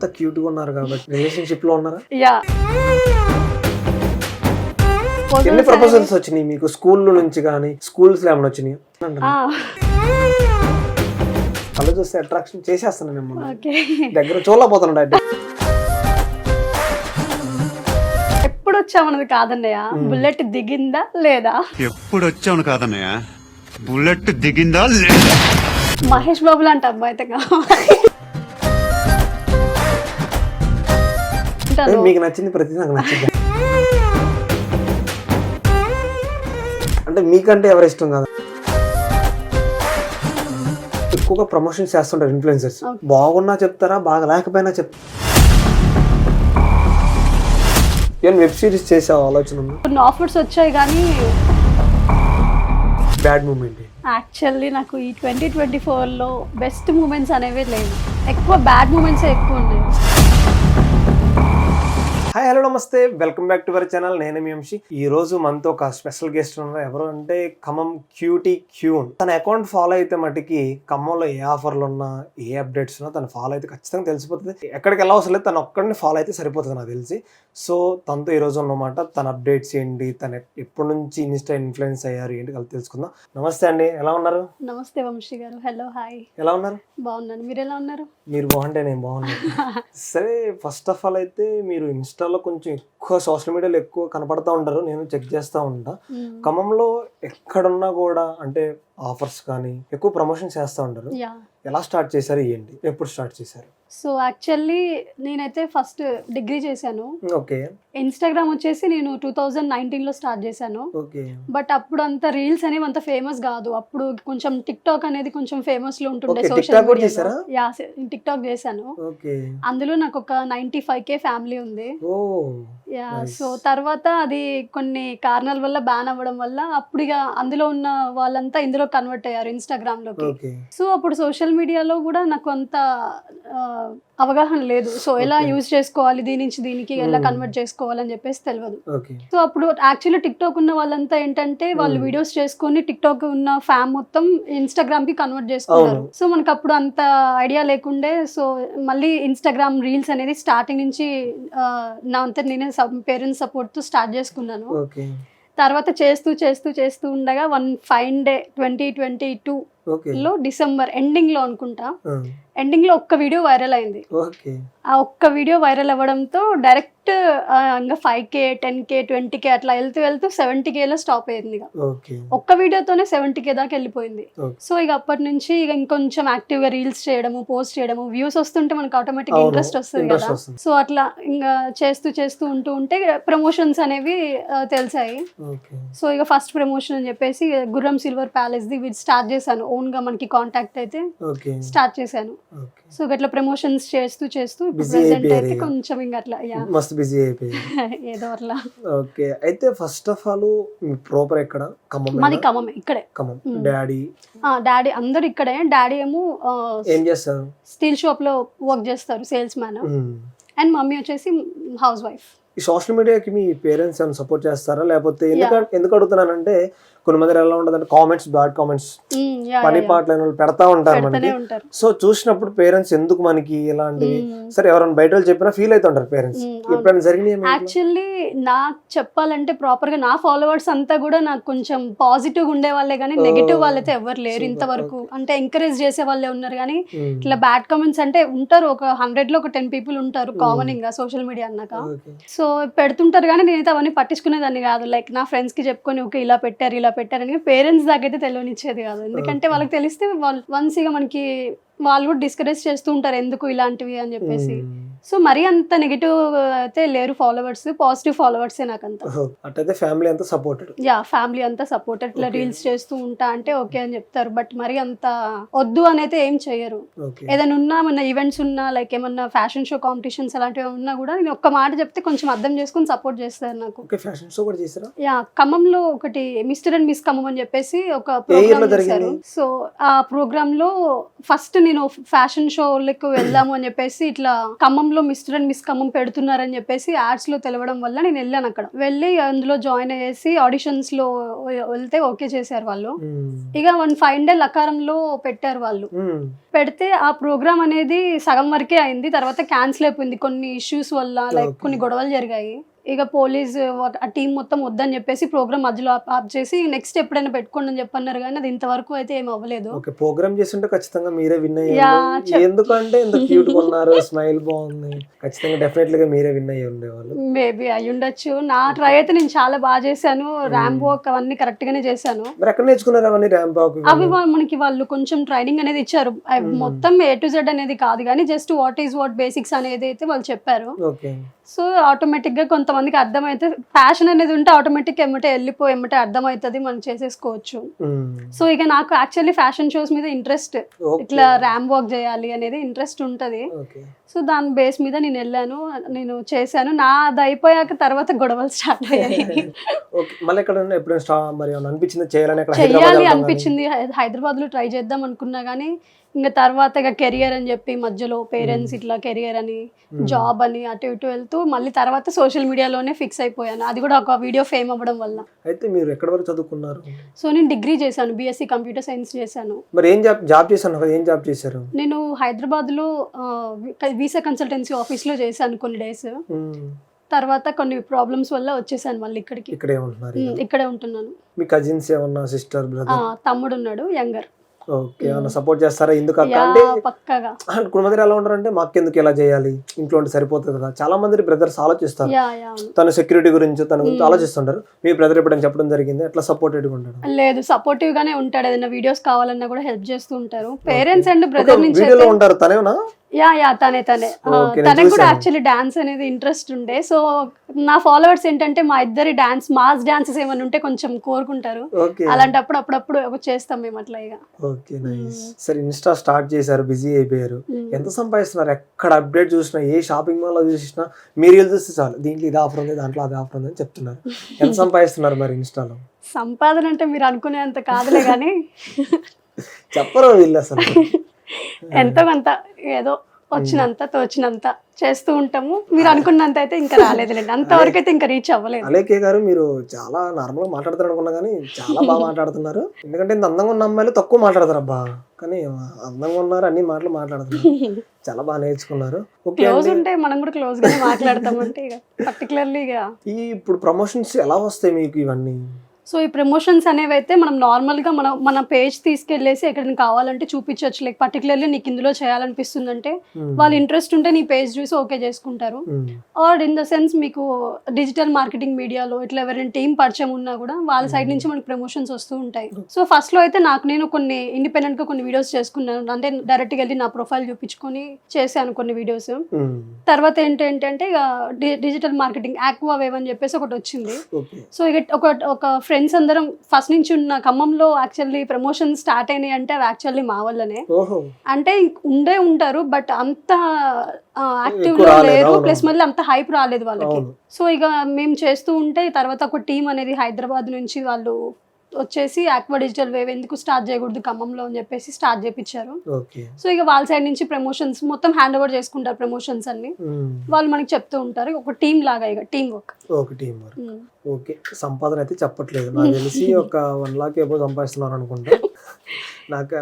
అంత క్యూట్ గా ఉన్నారు కాబట్టి రిలేషన్షిప్ లో ఉన్నారా? యా ఎన్ని ప్రపోజల్స్ వచ్చినాయి మీకు స్కూల్ నుంచి కానీ స్కూల్స్ లో ఏమైనా వచ్చినాయి? కళ్ళు చూస్తే అట్రాక్షన్ చేసేస్తాను మిమ్మల్ని, ఓకే. దగ్గర చూడలేకపోతున్నాడు. ఎప్పుడు వచ్చామన్నది కాదన్నయ్య, బుల్లెట్ దిగిందా లేదా. ఎప్పుడు వచ్చాను కాదన్నయ్య, బుల్లెట్ దిగిందా లేదా. మహేష్ బాబు లాంటి అబ్బాయి అయితే కావాలి. మీకు నచ్చింది ప్రతి నాకు నచ్చింది. అంటే మీకంటే ఎవరు ఇష్టం కాదు? ఎక్కువగా ప్రమోషన్స్ చేస్తుంటారు ఇన్ఫ్లుయెన్సర్స్. బాగున్నా చెప్తారా, బాగా లేకపోయినా చెప్తారా? ఏం వెబ్ సిరీస్ చేసే ఆలోచన ఉందా? కొన్ని ఆఫర్స్ వచ్చాయి కానీ బ్యాడ్ మూమెంట్. యాక్చువల్లీ నాకు ఈ 2024లో బెస్ట్ మూమెంట్స్ అనేవి లేవు, ఎక్కువ బ్యాడ్ మూమెంట్స్ ఎక్కువ ఉన్నాయి. హాయ్ హలో నమస్తే, welcome back to our channel. నేను మీ వంశీ. ఈ రోజు మనతో ఒక స్పెషల్ గెస్ట్ ఉన్నారు. ఎవరు అంటే ఖమ్మం క్యూటీ క్యూన్. తన అకౌంట్ ఫాలో అయితే మటుకి ఖమ్మంలో ఏ ఆఫర్లు ఉన్నా, ఏ అప్డేట్స్ ఉన్నా తను ఫాలో అయితే ఖచ్చితంగా తెలిసిపోతుంది. ఎక్కడికి వెళ్ళ అవసరం లేదు, తను ఒక్కడిని ఫాలో అయితే సరిపోతుంది నాకు తెలిసి. సో తనతో ఈ రోజు ఉన్నమాట, తన అప్డేట్స్ ఏంటి, తను ఎప్పటి నుంచి ఇన్స్టా ఇన్ఫ్లుయెన్స్ అయ్యారు ఏంటి కలిసి తెలుసుకుందాం. నమస్తే అండి, ఎలా ఉన్నారు? నమస్తే వంశీ గారు. Hello hi. ఎలా ఉన్నారు? బాగున్నాను, మీరు ఎలా ఉన్నారు? మీరు బాగుంటే నేను బాగున్నాను. సరే, ఫస్ట్ ఆఫ్ ఆల్ అయితే మీరు ఇన్స్టాలో కొంచెం ఎక్కువ సోషల్ మీడియాలో ఎక్కువ కనపడతా ఉంటారు, నేను చెక్ చేస్తూ ఉంటా. ఖమ్మంలో ఎక్కడున్నా కూడా అంటే ఆఫర్స్ కానీ ఎక్కువ ప్రమోషన్ చేస్తూ ఉంటారు. ఎలా స్టార్ట్ చేశారు, ఏంటి, ఎప్పుడు స్టార్ట్ చేశారు? సో యాక్చువల్లీ నేనైతే ఫస్ట్ డిగ్రీ చేశాను. ఓకే. ఇన్స్టాగ్రామ్ వచ్చేసి నేను 2019లో స్టార్ట్ చేశాను. ఓకే. బట్ అప్పుడు అంత రీల్స్ అనేవి అంత ఫేమస్ కాదు. అప్పుడు కొంచెం టిక్ టాక్ అనేది కొంచెం ఫేమస్ లో ఉంటుండే. ఓకే, సోషల్ TikTok కూడా మీడియాలో చేశారా? యా, టిక్ టాక్ చేశాను. ఓకే. అందులో నాకు ఒక 95K ఫ్యామిలీ ఉంది. ఓ యా. nice. సో తర్వాత అది కొన్ని కారణాల వల్ల బ్యాన్ అవ్వడం వల్ల అప్పుడు ఇక అందులో ఉన్న వాళ్ళంతా ఇందులో కన్వర్ట్ అయ్యారు, ఇన్స్టాగ్రామ్ లోకి. ఓకే. సో అప్పుడు సోషల్ మీడియాలో కూడా నాకు అంత అవగాహన లేదు. సో ఎలా యూజ్ చేసుకోవాలి, దీని నుంచి దీనికి ఎలా కన్వర్ట్ చేసుకోవాలని చెప్పేసి తెలియదు. ఓకే. సో అప్పుడు యాక్చువల్లీ టిక్ టాక్ ఉన్న వాళ్ళంతా ఏంటంటే వాళ్ళు వీడియోస్ చేసుకొని టిక్ టాక్ ఉన్న ఫ్యామ్ మొత్తం ఇన్స్టాగ్రామ్ కి కన్వర్ట్ చేసుకుంటారు. సో మనకు అప్పుడు అంత ఐడియా లేకుండే. సో మళ్ళీ ఇన్స్టాగ్రామ్ రీల్స్ అనేది స్టార్టింగ్ నుంచి నా అంతా నేనే పేరెంట్స్ సపోర్ట్ తో స్టార్ట్ చేసుకున్నాను. ఓకే. తర్వాత చేస్తూ ఉండగా వన్ ఫైన్ డే 2022 లో డిసెంబర్ ఎండింగ్ లో అనుకుంటా, ఎండింగ్ లో ఒక్క వీడియో వైరల్ అయింది. ఓకే. ఆ ఒక్క వీడియో వైరల్ అవ్వడంతో డైరెక్ట్ ఇంకా 5K 10K 20K అట్లా వెళ్తూ 70K లో స్టాప్ అయింది. ఇక ఓకే. ఒక్క వీడియోతోనే 70K దాకా వెళ్ళిపోయింది. సో ఇక అప్పటి నుంచి ఇక ఇంకొంచెం యాక్టివ్ గా రీల్స్ చేయడము, పోస్ట్ చేయడము, వ్యూస్ వస్తుంటే మనకు ఆటోమేటిక్ ఇంట్రెస్ట్ వస్తుంది కదా. సో అట్లా ఇంకా చేస్తూ ఉంటే ప్రమోషన్స్ అనేవి తెలిసాయి. సో ఇక ఫస్ట్ ప్రమోషన్ అని చెప్పేసి గుర్రం సిల్వర్ ప్యాలెస్ ది స్టార్ట్ చేశాను. ఓన్ గా మనకి కాంటాక్ట్ అయితే స్టార్ట్ చేశాను. సో ఇట్లా ప్రమోషన్స్ చేస్తూ ప్రెసెంట్ అయితే కొంచెం ఇంకా అట్లా మస్త్ బిజీ అయిపోయింది ఏదో అట్లా. ఓకే. అయితే first of all me proper ఎక్కడ? ఖమ్మం. మాది ఖమ్మమే, ఇక్కడే. ఖమ్మం. డాడీ అందరు ఇక్కడే. డాడీ ఏమో ఏం చేస్తారు? స్టీల్ షాప్ లో వర్క్ చేస్తారు, సేల్స్ మ్యాన్. అండ్ మమ్మీ వచ్చేసి హౌస్ వైఫ్. ఈ సోషల్ మీడియాకి మీ పేరెంట్స్ ఏమైనా సపోర్ట్ చేస్తారా? లేకపోతే ఎందుకు అడుగుతున్నానంటే కొన్ని మంది ఎలా ఉంటదంటే కామెంట్స్, బ్యాడ్ కామెంట్స్, పని పాటలు పెడతా ఉంటారు మనకి. సో చూసినప్పుడు పేరెంట్స్ ఎందుకు మనకి ఇలాంటివి, సరే ఎవరైనా బయట వాళ్ళు చెప్పినా ఫీల్ అవుతుంటారు పేరెంట్స్. ఎప్పుడైనా జరిగినాయి? యాక్చువల్లీ నాకు చెప్పాలంటే ప్రాపర్ గా నా ఫాలోవర్స్ అంతా కూడా నాకు కొంచెం పాజిటివ్ ఉండే వాళ్ళే కానీ నెగిటివ్ వాళ్ళైతే ఎవరు లేరు ఇంతవరకు. అంటే ఎంకరేజ్ చేసే వాళ్ళే ఉన్నారు కానీ ఇట్లా బ్యాడ్ కామెంట్స్ అంటే ఉంటారు. ఒక 100 లో ఒక 10 people ఉంటారు కామన్ ఇంకా సోషల్ మీడియా అన్నాక. సో పెడుతుంటారు కానీ నేనైతే అవన్నీ పట్టించుకునేదాన్ని కాదు. లైక్ నా ఫ్రెండ్స్ కి చెప్పుకొని ఓకే ఇలా పెట్టారని పేరెంట్స్ దాకైతే తెలియనిచ్చేది కాదు. ఎందుకంటే వాళ్ళకి తెలిస్తే వన్స్ ఇక మనకి వాళ్ళు కూడా డిస్కరేజ్ చేస్తూ ఉంటారు ఎందుకు ఇలాంటివి అని చెప్పేసి. సో మరీ అంత నెగిటివ్ అయితే లేరు ఫాలోవర్స్, పాజిటివ్ ఫాలోవర్సే నాకంతా. అంటే ఫ్యామిలీ అంతా సపోర్టెడ్. యా, ఫ్యామిలీ అంతా సపోర్టెడ్. ఇట్లా రీల్స్ చేస్తూ ఉంటా అంటే ఓకే అని చెప్తారు. బట్ మరి అంత వద్దు అని అయితే ఏం చెయ్యరు. ఏదైనా ఉన్నా మన ఈవెంట్స్ ఉన్నా లైక్ ఏమన్నా ఫ్యాషన్ షో కాంపిటీషన్స్ అలాంటివి ఉన్నా కూడా నేను ఒక్క మాట చెప్తే కొంచెం అర్థం చేసుకుని సపోర్ట్ చేస్తారు నాకు. యా, ఖమ్మంలో ఒకటి మిస్టర్ అండ్ మిస్ ఖమ్మం అని చెప్పేసి ఒక ప్రోగ్రామ్ చేశారు. సో ఆ ప్రోగ్రామ్ లో ఫస్ట్ నేను ఫ్యాషన్ షోలకు వెళ్దాము అని చెప్పేసి ఇట్లా ఖమ్మంలో ఖమ్మంలో మిస్టర్ అండ్ మిస్ ఖమ్మం పెడుతున్నారని చెప్పేసి యాడ్స్లో తెలవడం వల్ల నేను వెళ్ళాను. అక్కడ వెళ్ళి అందులో జాయిన్ అయ్యేసి ఆడిషన్స్లో వెళ్తే ఓకే చేశారు వాళ్ళు. ఇక 5 డే లకారంలో పెట్టారు వాళ్ళు. పెడితే ఆ ప్రోగ్రామ్ అనేది సగం వరకే అయింది, తర్వాత క్యాన్సిల్ అయిపోయింది కొన్ని ఇష్యూస్ వల్ల, లైక్ కొన్ని గొడవలు జరిగాయి. ఇక పోలీస్ ఆ టీం మొత్తం వద్దని చెప్పేసి ప్రోగ్రామ్ మధ్యలో ఆప్ చేసి నెక్స్ట్ ఎప్పుడైనా పెట్టుకోండి అని చెప్పన్నారు, కానీ అది ఇంతవరకు అయితే ఏం అవ్వలేదు. ఓకే, ప్రోగ్రామ్ చేస్తుంటే ఖచ్చితంగా మీరే విన్ అయ్యారు. ఎందుకంటే ఇంత క్యూట్ గా ఉన్నారు, స్మైల్ బాగుంది, ఖచ్చితంగా డెఫినెట్లీ గా మీరే విన్ అయ్యి ఉండేవాళ్ళు. మేబీ అయి ఉండొచ్చు. నా ట్రై అయితే నేను చాలా బాగా చేశాను, ర్యాంప్ వాక్ అవన్నీ కరెక్ట్ గానే చేశాను. మరి ఎక్కడ నేర్చుకున్నారు అవన్నీ ర్యాంప్ వాక్? అవి మనకి వాళ్ళు కొంచెం ట్రైనింగ్ అనేది ఇచ్చారు, మొత్తం A to Z అనేది కాదు, కానీ జస్ట్ వాట్ బేసిక్స్ అనేది అయితే వాళ్ళు చెప్పారు. ఓకే, సో ఆటోమేటిక్ గా కొంతమందికి అర్థమైతే, ప్యాషన్ అనేది ఉంటే ఆటోమేటిక్ ఎమ్మటే అర్థమవుతుంది, మనం చేసేసుకోవచ్చు. సో ఇక నాకు యాక్చువల్లీ ఫ్యాషన్ షోస్ మీద ఇంట్రెస్ట్, ఇట్లా ర్యాంప్ వాక్ చేయాలి అనేది ఇంట్రెస్ట్ ఉంటది. సో దాని బేస్ మీద నేను వెళ్ళాను, నేను చేశాను. నాది అయిపోయాక తర్వాత గొడవలు స్టార్ట్ అయ్యాయి. చెయ్యాలి అనిపించింది, హైదరాబాద్ లో ట్రై చేద్దాం అనుకున్నా కానీ ఇంకా తర్వాత ఇక కెరియర్ అని చెప్పి మధ్యలో పేరెంట్స్ ఇట్లా కెరియర్ అని జాబ్ అని అటు ఇటు వెళ్తూ మళ్ళీ తర్వాత సోషల్ మీడియాలోనే ఫిక్స్ అయిపోయాను, అది కూడా ఒక వీడియో ఫేమ్ అవ్వడం వల్ల. అయితే మీరు ఎక్కడ వరకు చదువుకున్నారు? సో నేను డిగ్రీ చేశాను, BSc కంప్యూటర్ సైన్స్ చేశాను. మరి ఏం జాబ్ చేశాను? ఏం జాబ్ చేశారు? నేను హైదరాబాద్ లో వీసా కన్సల్టెన్సీ ఆఫీస్ లో చేశాను కొన్ని డేస్. తర్వాత కొన్ని ప్రాబ్లమ్స్ వల్ల వచ్చేసాను మళ్ళీ ఇక్కడికి. ఇక్కడే ఉంటున్నాను. మీ కజిన్స్ ఏమన్నా, సిస్టర్, బ్రదర్? తమ్ముడు ఉన్నాడు, యంగర్. ఓకే, ఏమన్నా సపోర్ట్ చేస్తారా? ఎందుకు పక్కగా కొంతమంది ఎలా ఉంటారంటే మాకెందుకు ఎలా చేయాలి, ఇంట్లో ఉంటే సరిపోతుంది కదా. చాలా మంది బ్రదర్స్ ఆలోచిస్తారు, తన సెక్యూరిటీ గురించి తన గురించి ఆలోచిస్తుంటారు. మీ బ్రదర్ ఎప్పుడైనా చెప్పడం జరిగింది ఎట్లా సపోర్టెడ్ గా ఉంటాడు? లేదు, సపోర్టివ్ గానే ఉంటాడు, ఏదైనా వీడియోస్ కావాలన్నా కూడా హెల్ప్ చేస్తూ ఉంటారు. పేరెంట్స్ అండ్ బ్రదర్ నుంచి ఉంటారు. తనేనా? తనే తనకు కూడా యాక్చువల్లీ డాన్స్ అనేది ఇంట్రెస్ట్ ఉండే. సో నా ఫాలోవర్స్ ఏంటంటే మా ఇద్దరి డాన్స్, మాస్ డాన్సెస్ ఏమైనా ఉంటే కొంచెం కోరుకుంటారు, అలాంటప్పుడు అప్పుడప్పుడు చేస్తాం మేము అట్లా. ఇక ఓకే, నైస్. సరే, ఇన్స్టా స్టార్ట్ చేశారు, బిజీ అయిపోయారు. ఎంత సంపాదిస్తున్నారు? ఎక్కడ అప్డేట్ చూసినా, ఏ షాపింగ్ మాల్ లో చూసినా మీరు చూస్తే చాలు, దీంట్లో ఇది ఆఫర్ ఉంది, దాంట్లో అది ఆఫర్ ఉంది అని చెప్తున్నారు. ఎంత సంపాదిస్తున్నారు మరి ఇన్స్టాలో? సంపాదన అంటే మీరు అనుకునేంత కాదులే కానీ చెప్పరు వీళ్ళు అసలు. ఎంతో కొంత ఏదో వచ్చినంత తోచినంత చేస్తూ ఉంటాము. మీరు అనుకున్నంత అయితే ఇంకా రాలేదులేండి, అంతవరకు అయితే ఇంకా రీచ్ అవ్వలేదు. అలేకే గారు, మీరు చాలా నార్మల్ గా మాట్లాడతారు అనుకున్నా కానీ చాలా బాగా మాట్లాడుతున్నారు. ఎందుకంటే ఇంత అందంగా ఉన్న అమ్మాయిలు తక్కువ మాట్లాడతారు అబ్బా, కానీ అందంగా ఉన్నారు, అన్ని మాటలు మాట్లాడుతున్నారు, చాలా బాగా నేర్చుకున్నారు. క్లోజ్ ఉంటే మనం కూడా క్లోజ్ గానే మాట్లాడతామంటే ఇక పర్టికులర్లీ ఇక. ఇప్పుడు ప్రమోషన్స్ ఎలా వస్తాయి మీకు ఇవన్నీ? సో ఈ ప్రమోషన్స్ అనేవి అయితే మనం నార్మల్గా మన పేజ్ తీసుకెళ్ళేసి ఎక్కడికి కావాలంటే చూపించవచ్చు. లైక్ పర్టికులర్లీ నీకు ఇందులో చేయాలనిపిస్తుందంటే వాళ్ళు ఇంట్రెస్ట్ ఉంటే నీ పేజ్ చూసి ఓకే చేసుకుంటారు. ఆర్ ఇన్ ద సెన్స్ మీకు డిజిటల్ మార్కెటింగ్ మీడియాలో ఇట్లా ఎవరైనా టీం పరిచయం ఉన్నా కూడా వాళ్ళ సైడ్ నుంచి మనకి ప్రమోషన్స్ వస్తూ ఉంటాయి. సో ఫస్ట్ లో అయితే నేను కొన్ని ఇండిపెండెంట్ గా కొన్ని వీడియోస్ చేసుకున్నాను, అంటే డైరెక్ట్ గా వెళ్ళి నా ప్రొఫైల్ చూపించుకొని చేశాను కొన్ని వీడియోస్. తర్వాత ఏంటంటే ఇక డిజిటల్ మార్కెటింగ్ ఆక్వా వేవ్ అని చెప్పేసి ఒకటి వచ్చింది. సో ఇక ఒక ఫ్రెండ్స్ అందరం ఫస్ట్ నుంచి ఉన్న ఖమ్మంలో యాక్చువల్లీ ప్రమోషన్ స్టార్ట్ అయినాయి అంటే అవి యాక్చువల్లీ మా వల్లనే. అంటే ఉంటారు బట్ అంత యాక్టివ్ లో లేరు, ప్లస్ మళ్ళీ అంత హైప్ రాలేదు వాళ్ళకి. సో ఇక మేము చేస్తూ ఉంటే తర్వాత ఒక టీం అనేది హైదరాబాద్ నుంచి వాళ్ళు వచ్చేసి ఆక్వా డిజిటల్ వేవ్ ఎందుకు స్టార్ట్ చేయకూడదు ఖమ్మంలో అని చెప్పేసి స్టార్ట్ చేయించారు. సో ఇక వాళ్ళ సైడ్ నుంచి ప్రమోషన్స్ మొత్తం హ్యాండ్ ఓవర్ చేసుకుంటారు, ప్రమోషన్స్ అన్ని వాళ్ళు మనకి చెప్తూ ఉంటారు. ఒక టీం లాగా ఇక టీం వర్క్. ఓకే, సంపాదన అయితే చెప్పట్లేదు, నాకు తెలిసి ఒక 1 lakh ఏమో సంపాదిస్తున్నారు అనుకుంటా,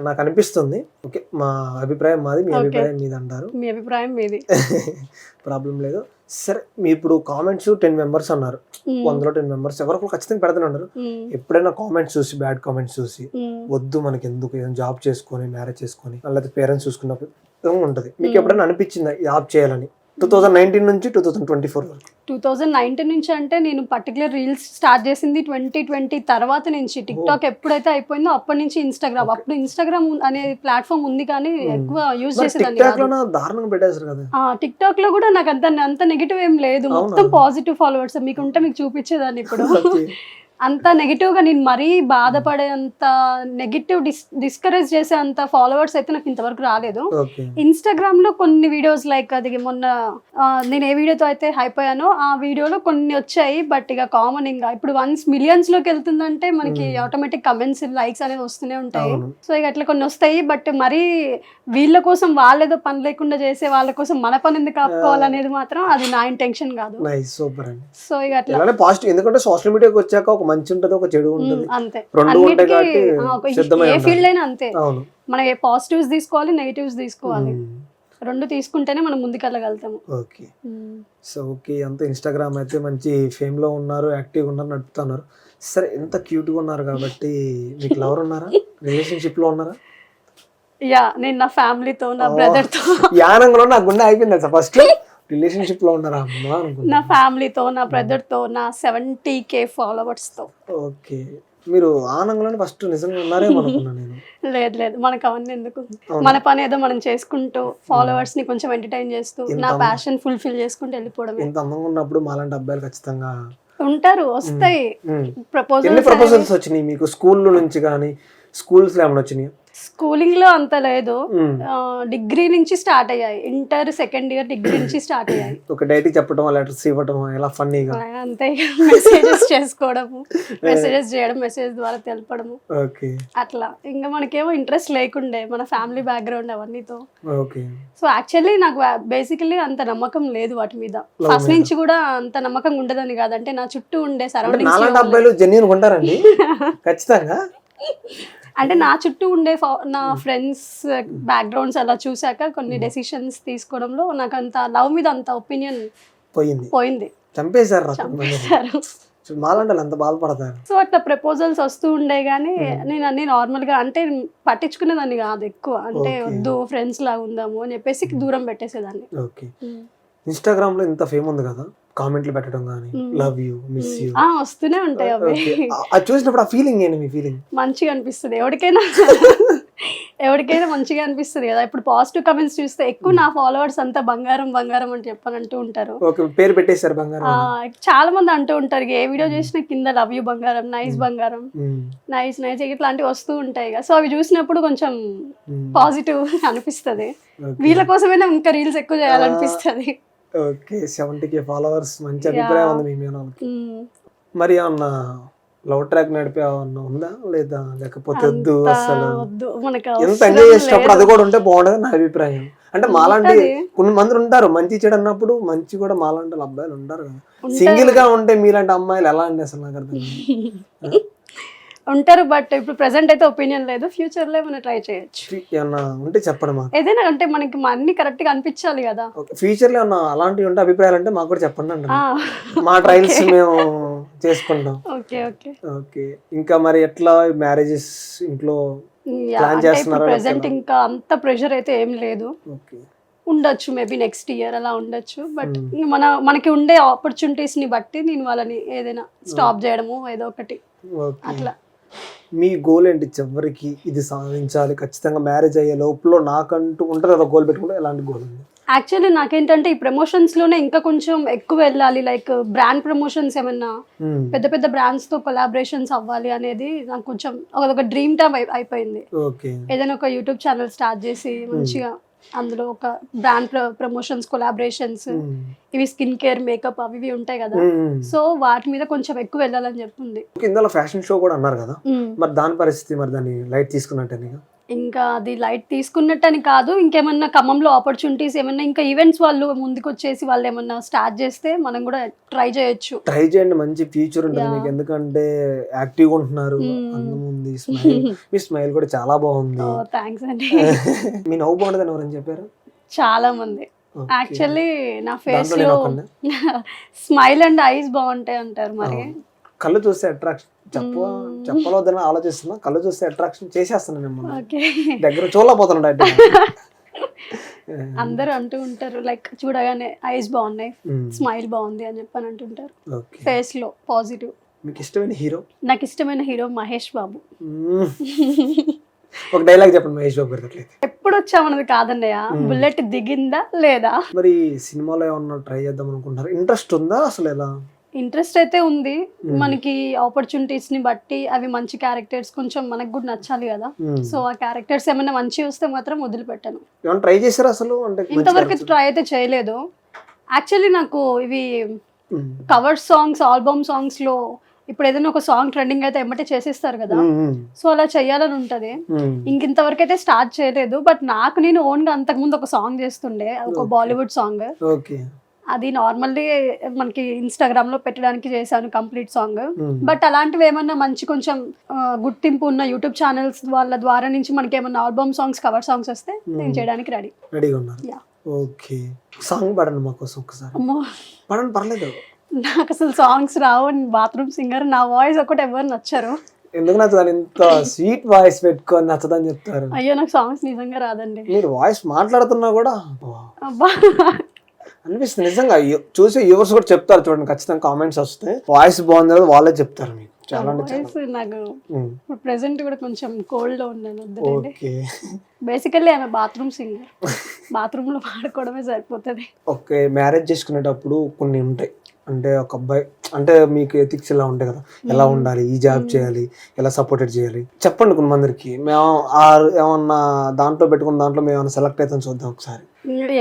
నాకు అనిపిస్తుంది. ఓకే, మా అభిప్రాయం మాది, మీ అభిప్రాయం మీది అంటారు. మీ అభిప్రాయం మీది, ప్రాబ్లం లేదు. సరే, మీ ఇప్పుడు కామెంట్స్ 10 members అన్నారు, 100లో 10 members ఎవరికి ఖచ్చితంగా పెడతానే ఉన్నారు. ఎప్పుడైనా కామెంట్స్ చూసి, బ్యాడ్ కామెంట్స్ చూసి వద్దు మనకి ఎందుకు, ఏదైనా జాబ్ చేసుకొని మ్యారేజ్ చేసుకొని లేకపోతే పేరెంట్స్ చూసుకున్నప్పుడు ఉంటుంది, మీకు ఎప్పుడైనా అనిపించిందా జాబ్ చేయాలని? 2019 నుంచి 2024 వరకు. 2019 నుంచి అంటే నేను పర్టికులర్ రీల్స్ స్టార్ట్ చేసింది 2020 తర్వాత నుంచి. టిక్ టాక్ ఎప్పుడైతే అయిపోయిందో అప్పటి నుంచి ఇన్స్టాగ్రామ్. అప్పుడు ఇన్స్టాగ్రామ్ అనే ప్లాట్ఫామ్ ఉంది కానీ ఎక్కువ యూజ్ చేసేదాన్ని కాదు. టిక్ టాక్ లో కూడా నాకు అంత నెగిటివ్ ఏం లేదు, మొత్తం పాజిటివ్ ఫాలోవర్స్. మీకు ఉంటే మీకు చూపించేదాన్ని ఇప్పుడు. అంత నెగిటివ్ గా నేను మరీ బాధపడేంత నెగిటివ్ డిస్కరేజ్ చేసే అంత ఫాలోవర్స్ అయితే నాకు ఇంతవరకు రాలేదు. ఓకే ఇన్స్టాగ్రామ్ లో కొన్ని వీడియోస్ లైక్ అది మొన్న నేను ఏ వీడియోతో అయితే అయిపోయానో ఆ వీడియోలో కొన్ని వచ్చాయి. బట్ ఇక కామన్ ఇంకా ఇప్పుడు వన్స్ మిలియన్స్ లోకి వెళ్తుందంటే మనకి ఆటోమేటిక్ కమెంట్స్ లైక్స్ అనేవి వస్తూనే ఉంటాయి. అవును. సో ఇక అట్లా కొన్ని వస్తాయి. బట్ మరి వీళ్ళ కోసం వాళ్ళేదో పని లేకుండా చేసే వాళ్ళ కోసం మన పని ఎందుకు ఆపుకోవాలనేది మాత్రం అది నా ఇంటెన్షన్ కాదు. నైస్ సూపర్ అండి. సో ఇక అట్లా ఇలానే పాజిటివ్, ఎందుకంటే సోషల్ మీడియాకి వచ్చాక ఒక మంచి ఉంటది ఒక చెడు ఉంటది, అంతే రెండు ఉంటాయి కాబట్టి సిద్ధమై ఏ ఉండాలి. ఫీల్డ్ అయినా అంతే. అవును. మనం ఏ పాజిటివ్స్ తీసుకోవాలి నెగిటివ్స్ తీసుకోవాలి. రెండు తీసుకుంటేనే మనం ముందుకెళ్ళగలుగుతాము. ఓకే సో ఓకే, అంతా ఇన్స్టాగ్రామ్ అయితే మంచి ఫేమ్ లో ఉన్నారు, యాక్టివ్ ఉన్నారు, నడుపుతున్నారు. సరే ఎంత క్యూట్ గా ఉన్నారు కాబట్టి మీకు లవర్ ఉన్నారా, రిలేషన్షిప్ లో ఉన్నారా? యా నేను నా ఫ్యామిలీతో నా బ్రదర్ తో యానంలో నా గుండె అయిపోయింది సార్. ఫస్ట్ రిలేషన్షిప్ లో ఉన్నారా అమ్మా అనుకున్నా. నా ఫ్యామిలీతో నా బ్రదర్ తో నా 70K ఫాలోవర్స్ తో. ఓకే, మీరు ఆనందంలోనే ఫస్ట్ నిజంగా ఉన్నారేమో అనుకున్నా నేను. లేదు లేదు, మనకు అవన్నీ ఎందుకు, మన పని ఏదో మనం చేసుకుంటూ ఫాలోవర్స్ ని కొంచెం ఎంటర్టైన్ చేస్తూ నా ప్యాషన్ ఫుల్ఫిల్ చేసుకుంటూ వెళ్ళిపోవడమే. ఇంత అందంగా ఉన్నప్పుడు మాలాంటి అబ్బాయిలు ఖచ్చితంగా ఉంటారు, వస్తాయి ఎన్ని ప్రపోజల్స్. ప్రపోజల్స్ వచ్చినాయి మీకు స్కూల్ నుంచి కానీ, స్కూల్స్ లో ఏమైనా వచ్చినాయి? స్కూలింగ్ లో అంత లేదు, డిగ్రీ నుంచి స్టార్ట్ అయ్యాయి. ఇంటర్ సెకండ్ ఇయర్ డిగ్రీ నుంచి స్టార్ట్ అయ్యాయి. ఒక డైటీ చెప్పడం, లెటర్స్ ఇవ్వడం, ఎలా ఫన్నీగా అంతే, మెసేజెస్ చేసుకోవడము, మెసేజెస్ చేయడం, మెసేజ్ ద్వారా తెలపడము, ఓకే అట్లా. ఇంకా మనకేమో ఇంట్రెస్ట్ లేకుండే మన ఫ్యామిలీ బ్యాక్గ్రౌండ్ అవన్నీతో. ఓకే సో యాక్చువల్లీ నాకు బేసికలీ అంత నమ్మకం లేదు వాటి మీద. ఫస్ట్ నుంచి కూడా అంత నమ్మకం ఉండదని కాదు, అంటే నా చుట్టూ ఉండే నాలాంటి సరౌండింగ్స్ అబ్బాయిలు జెన్యూన్ ఉంటారండి ఖచ్చితంగా. అంటే నా చుట్టూ ఉండే నా ఫ్రెండ్స్ బ్యాక్గ్రౌండ్స్ అలా చూసాక కొన్ని డెసిషన్స్ తీసుకోవడంలో నాకు అంత లవ్ మీద అంత ఒపీనియన్ పోయింది. చంపేశారు మాలాంటి వాళ్ళు ఎంత బాధపడతారు. సో అట్లా ప్రపోజల్స్ వస్తూ ఉండే కానీ నేను అన్ని నార్మల్ గా అంటే పట్టించుకునేదాన్ని కాదు ఎక్కువ. అంటే వద్దు ఫ్రెండ్స్ లాగా ఉందాము అని చెప్పేసి దూరం పెట్టేసేదాన్ని. ఓకే, ఇన్స్టాగ్రామ్ లో ఇంత ఫేమ్ ఉంది కదా, కామెంట్లు పెట్టడం కానీ, లవ్ యూ, మిస్ యూ వస్తూనే ఉంటాయి అవి. అది చూసినప్పుడు ఆ ఫీలింగ్ ఏంటి మీ ఫీలింగ్? మంచిగా అనిపిస్తుంది ఎవరికైనా మంచిగా అనిపిస్తుంది కదా. ఇప్పుడు పాజిటివ్ కమెంట్స్ చూస్తే ఎక్కువ నా ఫాలోవర్స్ అంతా బంగారం బంగారం అని చెప్పనంటూ ఉంటారు. పేరు పెట్టేశారు బంగారం. చాలా మంది అంటూ ఉంటారు, ఏ వీడియో చేసినా కింద లవ్ యూ బంగారం, నైస్ బంగారం, నైస్ నైస్ ఇట్లాంటివి వస్తూ ఉంటాయి కదా. సో అవి చూసినప్పుడు కొంచెం పాజిటివ్ అనిపిస్తుంది. వీళ్ళ కోసమైనా ఇంకా రీల్స్ ఎక్కువ చేయాలనిపిస్తుంది. ఓకే, 70K ఫాలోవర్స్, మంచి అభిప్రాయం ఉంది మీ మీద. మరి అన్న లవ్ ట్రాక్ నడిపే ఉందా లేదా, లేకపోతే వద్దు అసలు ఎంత ఎంజాయ్ చేసేటప్పుడు అది కూడా ఉంటే బాగుండదు నా అభిప్రాయం. అంటే మాలాంటి కొన్ని మంది ఉంటారు మంచి చెడు అన్నప్పుడు, మంచి కూడా మాలాంటి అబ్బాయిలు ఉంటారు కదా. సింగిల్ గా ఉంటే మీలాంటి అమ్మాయిలు ఎలా అండి అసలు నాకు అర్థం ఉంటారు. బట్ ఇప్పుడు ప్రెసెంట్ అయితే ఒపీనియన్ లేదు, ఫ్యూచర్ లో ఏమైనా ట్రై చేయొచ్చు. ఏమన్నా ఉంటే చెప్పండి మాకు. ఏదైనా అంటే మనకి అన్ని కరెక్ట్ గా అనిపించాలి కదా. ఫ్యూచర్ లో ఏమన్నా అలాంటివి ఉంటే అభిప్రాయాలు అంటే మాకు కూడా చెప్పండి అండి, మా ట్రయల్స్ మేము చేసుకుంటాం. ఓకే ఓకే ఓకే, ఇంకా మరి ఎట్లా మ్యారేజెస్ ఇంట్లో ప్లాన్ చేస్తున్నారా? ప్రెసెంట్ ఇంకా అంత ప్రెషర్ అయితే ఏం లేదు. ఓకే, ఉండొచ్చు మేబీ నెక్స్ట్ ఇయర్ అలా ఉండొచ్చు. బట్ మనకి ఉండే ఆపర్చునిటీస్ ని బట్టి నేను వాళ్ళని ఏదైనా స్టాప్ చేయడము ఏదో ఒకటి అట్లా. మీ గోల్ ఏంటి చివరికి? ఇది సాధించాలి ఖచ్చితంగా మ్యారేజ్ అయ్యే లోపల నాకంటూ ఉంటుంది కదా గోల్ పెట్టుకుంటే, ఎలాంటి గోల్ ఉంది? యాక్చువల్లీ నాకేంటంటే ఈ ప్రమోషన్స్ లోనే ఇంకా కొంచెం ఎక్కువ వెళ్ళాలి. లైక్ బ్రాండ్ ప్రమోషన్స్ ఏమన్నా పెద్ద పెద్ద బ్రాండ్స్ తో కొలాబరేషన్స్ అవ్వాలి అనేది నాకు కొంచెం ఒక డ్రీమ్ టైమ్ అయిపోయింది. ఏదైనా ఒక యూట్యూబ్ ఛానల్ స్టార్ట్ చేసి మంచిగా అందులో ఒక బ్రాండ్ ప్రమోషన్స్, కొలాబరేషన్స్, ఇవి స్కిన్ కేర్, మేకప్ అవి ఇవి ఉంటాయి కదా. సో వాటి మీద కొంచెం ఎక్కువ వెళ్ళాలని చెప్పింది. ఇందులో ఫ్యాషన్ షో కూడా అన్నారు కదా, మరి దాని పరిస్థితి, మరి దాన్ని లైట్ తీసుకున్నట్టే? ఇంకా అది లైట్ తీసుకున్నట్టని కాదు, ఇంకేమన్నా ఖమ్మంలో ఆపర్చునిటీస్ ఏమన్నా ఇంకా ఈవెంట్స్ వాళ్ళు ముందుకు వచ్చేసి వాళ్ళు ఏమన్నా స్టార్ట్ చేస్తే మనం కూడా ట్రై చేయొచ్చు. ట్రై చేయండి, మంచి ఫ్యూచర్ ఉంటుంది మీకు. ఎందుకంటే యాక్టివ్ ఉంటున్నారు, అందం ఉంది, స్మైల్, మీ స్మైల్ కూడా చాలా బాగుంది. థ్యాంక్స్ అండి. మీ నవ్వు బాగుంటుంది ఎవరని చెప్పారు? చాలా మంది. యాక్చువల్లీ నా ఫేస్ లో స్మైల్ అండ్ ఐస్ బాగుంటాయి అంటారు. మరి కళ్ళు చూస్తే అట్రాక్షన్, చెప్పవద్దని ఆలోచిస్తున్నా, కళ్ళు చూస్తే అట్రాక్షన్ చేసేస్తున్నాను మిమ్మల్ని, దగ్గర చూడలేకపోతున్నాడు. అందరూ అంటూ ఉంటారు లైక్ చూడగానే ఐస్ బాగున్నాయి, స్మైల్ బాగుంది అని చెప్పని అంటుంటారు. ఫేస్ లో పాజిటివ్. మీకు ఇష్టమైన హీరో? నాకు ఇష్టమైన హీరో మహేష్ బాబు. ఒక డైలాగ్ చెప్పండి మహేష్ బాబు గారు. ఎప్పుడు వచ్చామన్నది కాదన్నయ్య, బుల్లెట్ దిగిందా లేదా? మరి సినిమాలో ఏమన్నా ట్రై చేద్దాం అనుకుంటారు? ఇంట్రెస్ట్ ఉందా అసలు? ఎలా ఇంట్రెస్ట్ అయితే ఉంది. మనకి ఆపర్చునిటీస్ ని బట్టి అవి మంచి క్యారెక్టర్స్ కొంచెం మనకు కూడా నచ్చాలి కదా. సో ఆ క్యారెక్టర్స్ ఏమైనా మంచి వస్తే మాత్రం వదిలిపెట్టాను. ఏమైనా ట్రై చేశారా అసలు? అంటే ఇంతవరకు ట్రై అయితే చేయలేదు. యాక్చువల్లీ నాకు ఇవి కవర్ సాంగ్స్, ఆల్బమ్ సాంగ్స్ లో ఇప్పుడు ఏదైనా ఒక సాంగ్ ట్రెండింగ్ అయితే ఎమ్మటే చేసేస్తారు కదా. సో అలా చెయ్యాలని ఉంటది. ఇంతవరకు అయితే స్టార్ట్ చేయలేదు. బట్ నాకు నేను ఓన్ గా అంతకుముందు ఒక సాంగ్ చేస్తుండే, ఒక బాలీవుడ్ సాంగ్. అది నార్మల్లీ మనకి ఇన్స్టాగ్రామ్ లో పెట్టడానికి చేశాను కంప్లీట్ సాంగ్. బట్ అలాంటివి ఏమన్నా మంచి కొంచెం గుర్తింపు ఉన్న యూట్యూబ్ ఛానల్స్ వాళ్ళ ద్వారా నుంచి మనకి ఏమన్నా ఆల్బమ్ సాంగ్స్, కవర్ సాంగ్స్ వస్తే నేను చేయడానికి రెడీగా ఉన్నారు. ఓకే, సాంగ్ పాడండి మా కోసం ఒకసారి. పాడండి, పర్లేదు. నాకు అసలు సాంగ్స్ రావు. Bathroom singer. నా వాయిస్ ఒకటి ఎవరు నచ్చరు. ఎందుకు నచ్చదు? ఇంత స్వీట్ వాయిస్ పెట్టుకొని నచ్చదని చెప్తారు. అయ్యో, నాకు సాంగ్స్ నిజంగా రాదండి. మీరు వాయిస్ మాట్లాడుతున్నా కూడా అబ్బా అనిపిస్తుంది నిజంగా. చూసి యూవర్స్ కూడా చెప్తారు చూడండి, ఖచ్చితంగా కామెంట్స్ వస్తే వాయిస్ బాగుంది కదా వాళ్ళే చెప్తారు మీకు. చాలా నాకు ఇప్పుడు ప్రెసెంట్ కూడా కొంచెం కోల్డ్ లో ఉన్నాను. బేసికల్లీ ఆమె బాత్రూమ్ సింగర్. బాత్రూమ్ లో పాడుకోవడమే సరిపోతుంది. ఓకే, మ్యారేజ్ చేసుకునేటప్పుడు కొన్ని ఉంటాయి. అంటే ఒక అబ్బాయి అంటే మీకు ఎథిక్స్ ఎలా ఉంటాయి కదా, ఎలా ఉండాలి, ఈ జాబ్ చేయాలి, ఎలా సపోర్టెడ్ చేయాలి చెప్పండి కొంతమందికి. మేము ఏమన్నా దాంట్లో పెట్టుకున్న దాంట్లో మేము ఏమైనా సెలెక్ట్ అవుతాం చూద్దాం ఒకసారి.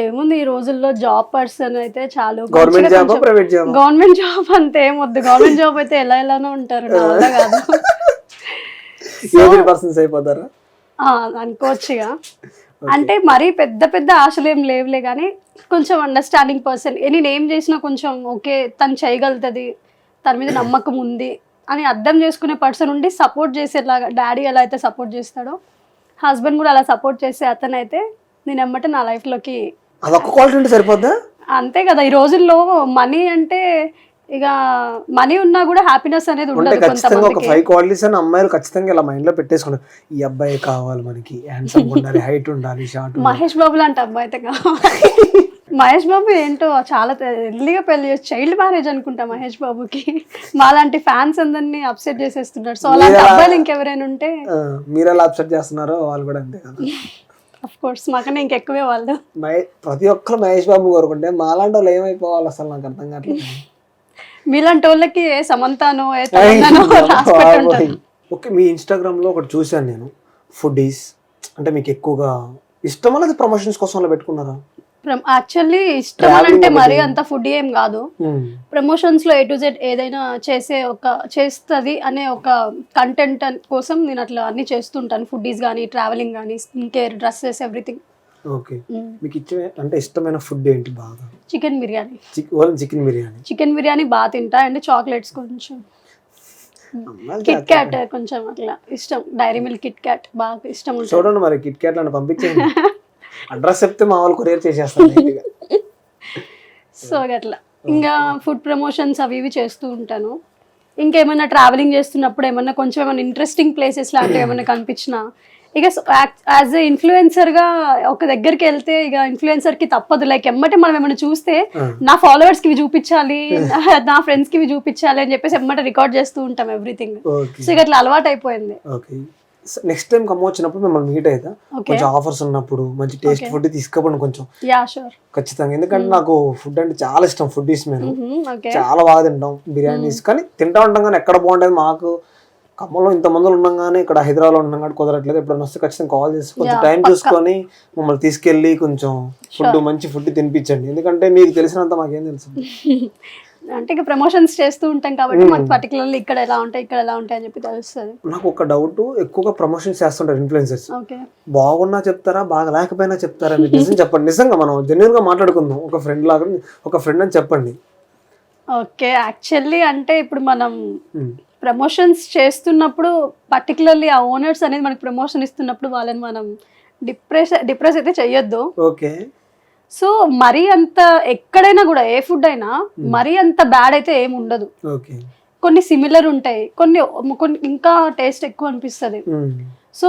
ఏముంది, ఈ రోజుల్లో జాబ్ పర్సన్ అయితే చాలు. Government job, private job? Government job అంతే ఏమొద్దు. గవర్నమెంట్ జాబ్ అయితే ఎలానో ఉంటారు, కాదు. పర్సన్స్ అయిపోతారా అనుకోవచ్చుగా. అంటే మరీ పెద్ద పెద్ద ఆశలు ఏం లేవులే కానీ కొంచెం అండర్స్టాండింగ్ పర్సన్. నేను ఏం చేసినా కొంచెం ఓకే తను చేయగలుగుతుంది, తన మీద నమ్మకం ఉంది అని అర్థం చేసుకునే పర్సన్ ఉండి సపోర్ట్ చేసేలాగా. డాడీ ఎలా అయితే సపోర్ట్ చేస్తాడో హస్బెండ్ కూడా అలా సపోర్ట్ చేసే అతను అయితే నేను ఎమ్మటే నా లైఫ్లోకి. అదొక్క క్వాలిటీ ఉంటే సరిపోద్దా? అంతే కదా. ఈ రోజుల్లో మనీ అంటే ఇక మనీ ఉన్నా కూడా హ్యాపీనెస్ అనేది ఉండదు. ఖచ్చితంగా ఒక 5 క్వాలిటీస్ అని అమ్మాయిలు ఖచ్చితంగా ఇలా మైండ్ లో పెట్టేసుకున్నారు. ఈ అబ్బాయి కావాలి మనకి, హ్యాండ్సమ్ ఉండాలి, హైట్ ఉండాలి, షార్ట్. మహేష్ బాబు లాంటి అబ్బాయి అయితే కావాలి. మహేష్ బాబు ఏంటో చాలా ఎర్లీగా పెళ్లి చేసి చైల్డ్ మ్యారేజ్ అనుకుంటా మహేష్ బాబుకి. మాలాంటి ఫ్యాన్స్ అందరినీ అప్సెట్ చేసేస్తున్నాడు. సో అలాంటి అబ్బాయిలు ఇంకెవరైనా ఉంటే. మీరు ఎలా అప్సెట్ చేస్తున్నారో వాళ్ళు కూడా అంతే కదా. అఫ్ కోర్స్ మాకన్నా ఇంకెక్కువే వాళ్ళు. ప్రతి ఒక్కరు మహేష్ బాబు కోరుకుంటే మాలాంటి వాళ్ళు ఏమైపోవాలి అసలు నాకు అర్థం కావట్లేదు. మీలాంటి వాళ్ళకి ఏ సమంతానో ఏ తమన్నానో రాసిపెట్టి ఉంటారు. ఓకే, మీ ఇన్స్టాగ్రామ్ లో ఒకటి చూశాను నేను, ఫుడీస్. అంటే మీకు ఎక్కువగా ఇష్టం అనేది ప్రమోషన్స్ కోసం అలా పెట్టుకున్నారా? యాక్చువల్లీ ఇష్టం అంటే మరీ అంత ఫుడ్ ఏం కాదు. ప్రమోషన్స్ లో A to Z ఏదైనా చేస్తుంది అనే ఒక కంటెంట్ కోసం నేను అట్లా అన్ని చేస్తుంటాను. ఫుడీస్ కానీ, ట్రావెలింగ్ కానీ, skin care, dresses, everything. Okay, మీకు అంటే ఇష్టమైన ఫుడ్ ఏంటి బాగా? Chicken biryani. Chicken biryani. Chicken biryani బాగా తింటా. అండ్ చాక్లెట్స్ కొంచెం, కిట్ క్యాట్ కొంచెం అట్లా ఇష్టం. డైరీ మిల్క్ కిట్ క్యాట్ బాగా ఇష్టం ఉంటుంది. చూడండి మరి కిట్ క్యాట్ అని పంపించండి. అడ్రస్ చెప్తే మా వాళ్ళు కొరియర్ చేసేస్తాను. సో అట్లా ఇంకా ఫుడ్ ప్రమోషన్స్ అవి ఇవి చేస్తూ ఉంటాను. ఇంకేమైనా ట్రావెలింగ్ చేస్తున్నప్పుడు ఏమన్నా కొంచెం ఏమైనా ఇంట్రెస్టింగ్ ప్లేసెస్ లాంటివి ఏమైనా కనిపించినా ఇక యాజ్ ఏ ఇన్ఫ్లుయెన్సర్ గా ఒక దగ్గరికి వెళ్తే ఇక ఇన్ఫ్లుయెన్సర్ కి తప్పదు. లైక్ ఎమ్మటే మనం ఏమైనా చూస్తే నా ఫాలోవర్స్ కి ఇవి చూపించాలి, నా ఫ్రెండ్స్ కి ఇవి చూపించాలి అని చెప్పేసి ఎమ్మటే రికార్డ్ చేస్తూ ఉంటాం ఎవ్రీథింగ్. సో ఇక అట్లా అలవాటు అయిపోయింది. నెక్స్ట్ టైం కమ్ వచ్చినప్పుడు మిమ్మల్ని మీట్ అవుతా. కొంచెం ఆఫర్స్ ఉన్నప్పుడు మంచి టేస్ట్ ఫుడ్ తీసుకోండి కొంచెం. ఖచ్చితంగా, ఎందుకంటే నాకు ఫుడ్ అంటే చాలా ఇష్టం. ఫుడ్డీస్ మేము చాలా బాగా తింటాం బిర్యానీస్. కానీ తింటా ఉంటాం కానీ ఎక్కడ బాగుంటుంది మాకు. ఖమ్మంలో ఇంతమంది ఉన్నాం కానీ ఇక్కడ హైదరాబాద్లో ఉన్నాం కానీ కుదరట్లేదు. ఎప్పుడైనా వస్తే ఖచ్చితంగా కాల్ చేసి కొంచెం టైం చూసుకొని మమ్మల్ని తీసుకెళ్ళి కొంచెం ఫుడ్ మంచి ఫుడ్ తినిపించండి. ఎందుకంటే మీకు తెలిసినంత మాకేం తెలుసు. అంటే ఇక ప్రమోషన్స్ చేస్తూ ఉంటాం కాబట్టి మాకు పర్టికులర్లీ ఇక్కడ ఎలా ఉంటాయి ఇక్కడ ఎలా ఉంటాయి అని చెప్పి తెలుస్తుంది. నాకు ఒక డౌట్, ఎక్కువగా ప్రమోషన్స్ చేస్తుంటారు ఇన్ఫ్లుయెన్సర్స్. బాగున్నా చెప్తారా, బాగా లేకపోయినా చెప్తారా? మీరు నిజం చెప్పండి. నిజంగా మనం జెన్యూన్ గా మాట్లాడుకుందాం. ఒక ఫ్రెండ్ లాగా, ఒక ఫ్రెండ్ అని చెప్పండి. ఓకే, యాక్చువల్లీ అంటే ఇప్పుడు మనం ప్రమోషన్స్ చేస్తున్నప్పుడు పర్టికులర్లీ ఆ ఓనర్స్ అనేది మనకి ప్రమోషన్ ఇస్తున్నప్పుడు వాళ్ళని మనం డిప్రెస్ అయితే చెయ్యొద్దు. ఓకే, సో మరీ అంత ఎక్కడైనా కూడా ఏ ఫుడ్ అయినా మరీ అంత బ్యాడ్ అయితే ఏమి ఉండదు. కొన్ని సిమిలర్ ఉంటాయి, కొన్ని ఇంకా టేస్ట్ ఎక్కువ అనిపిస్తుంది. సో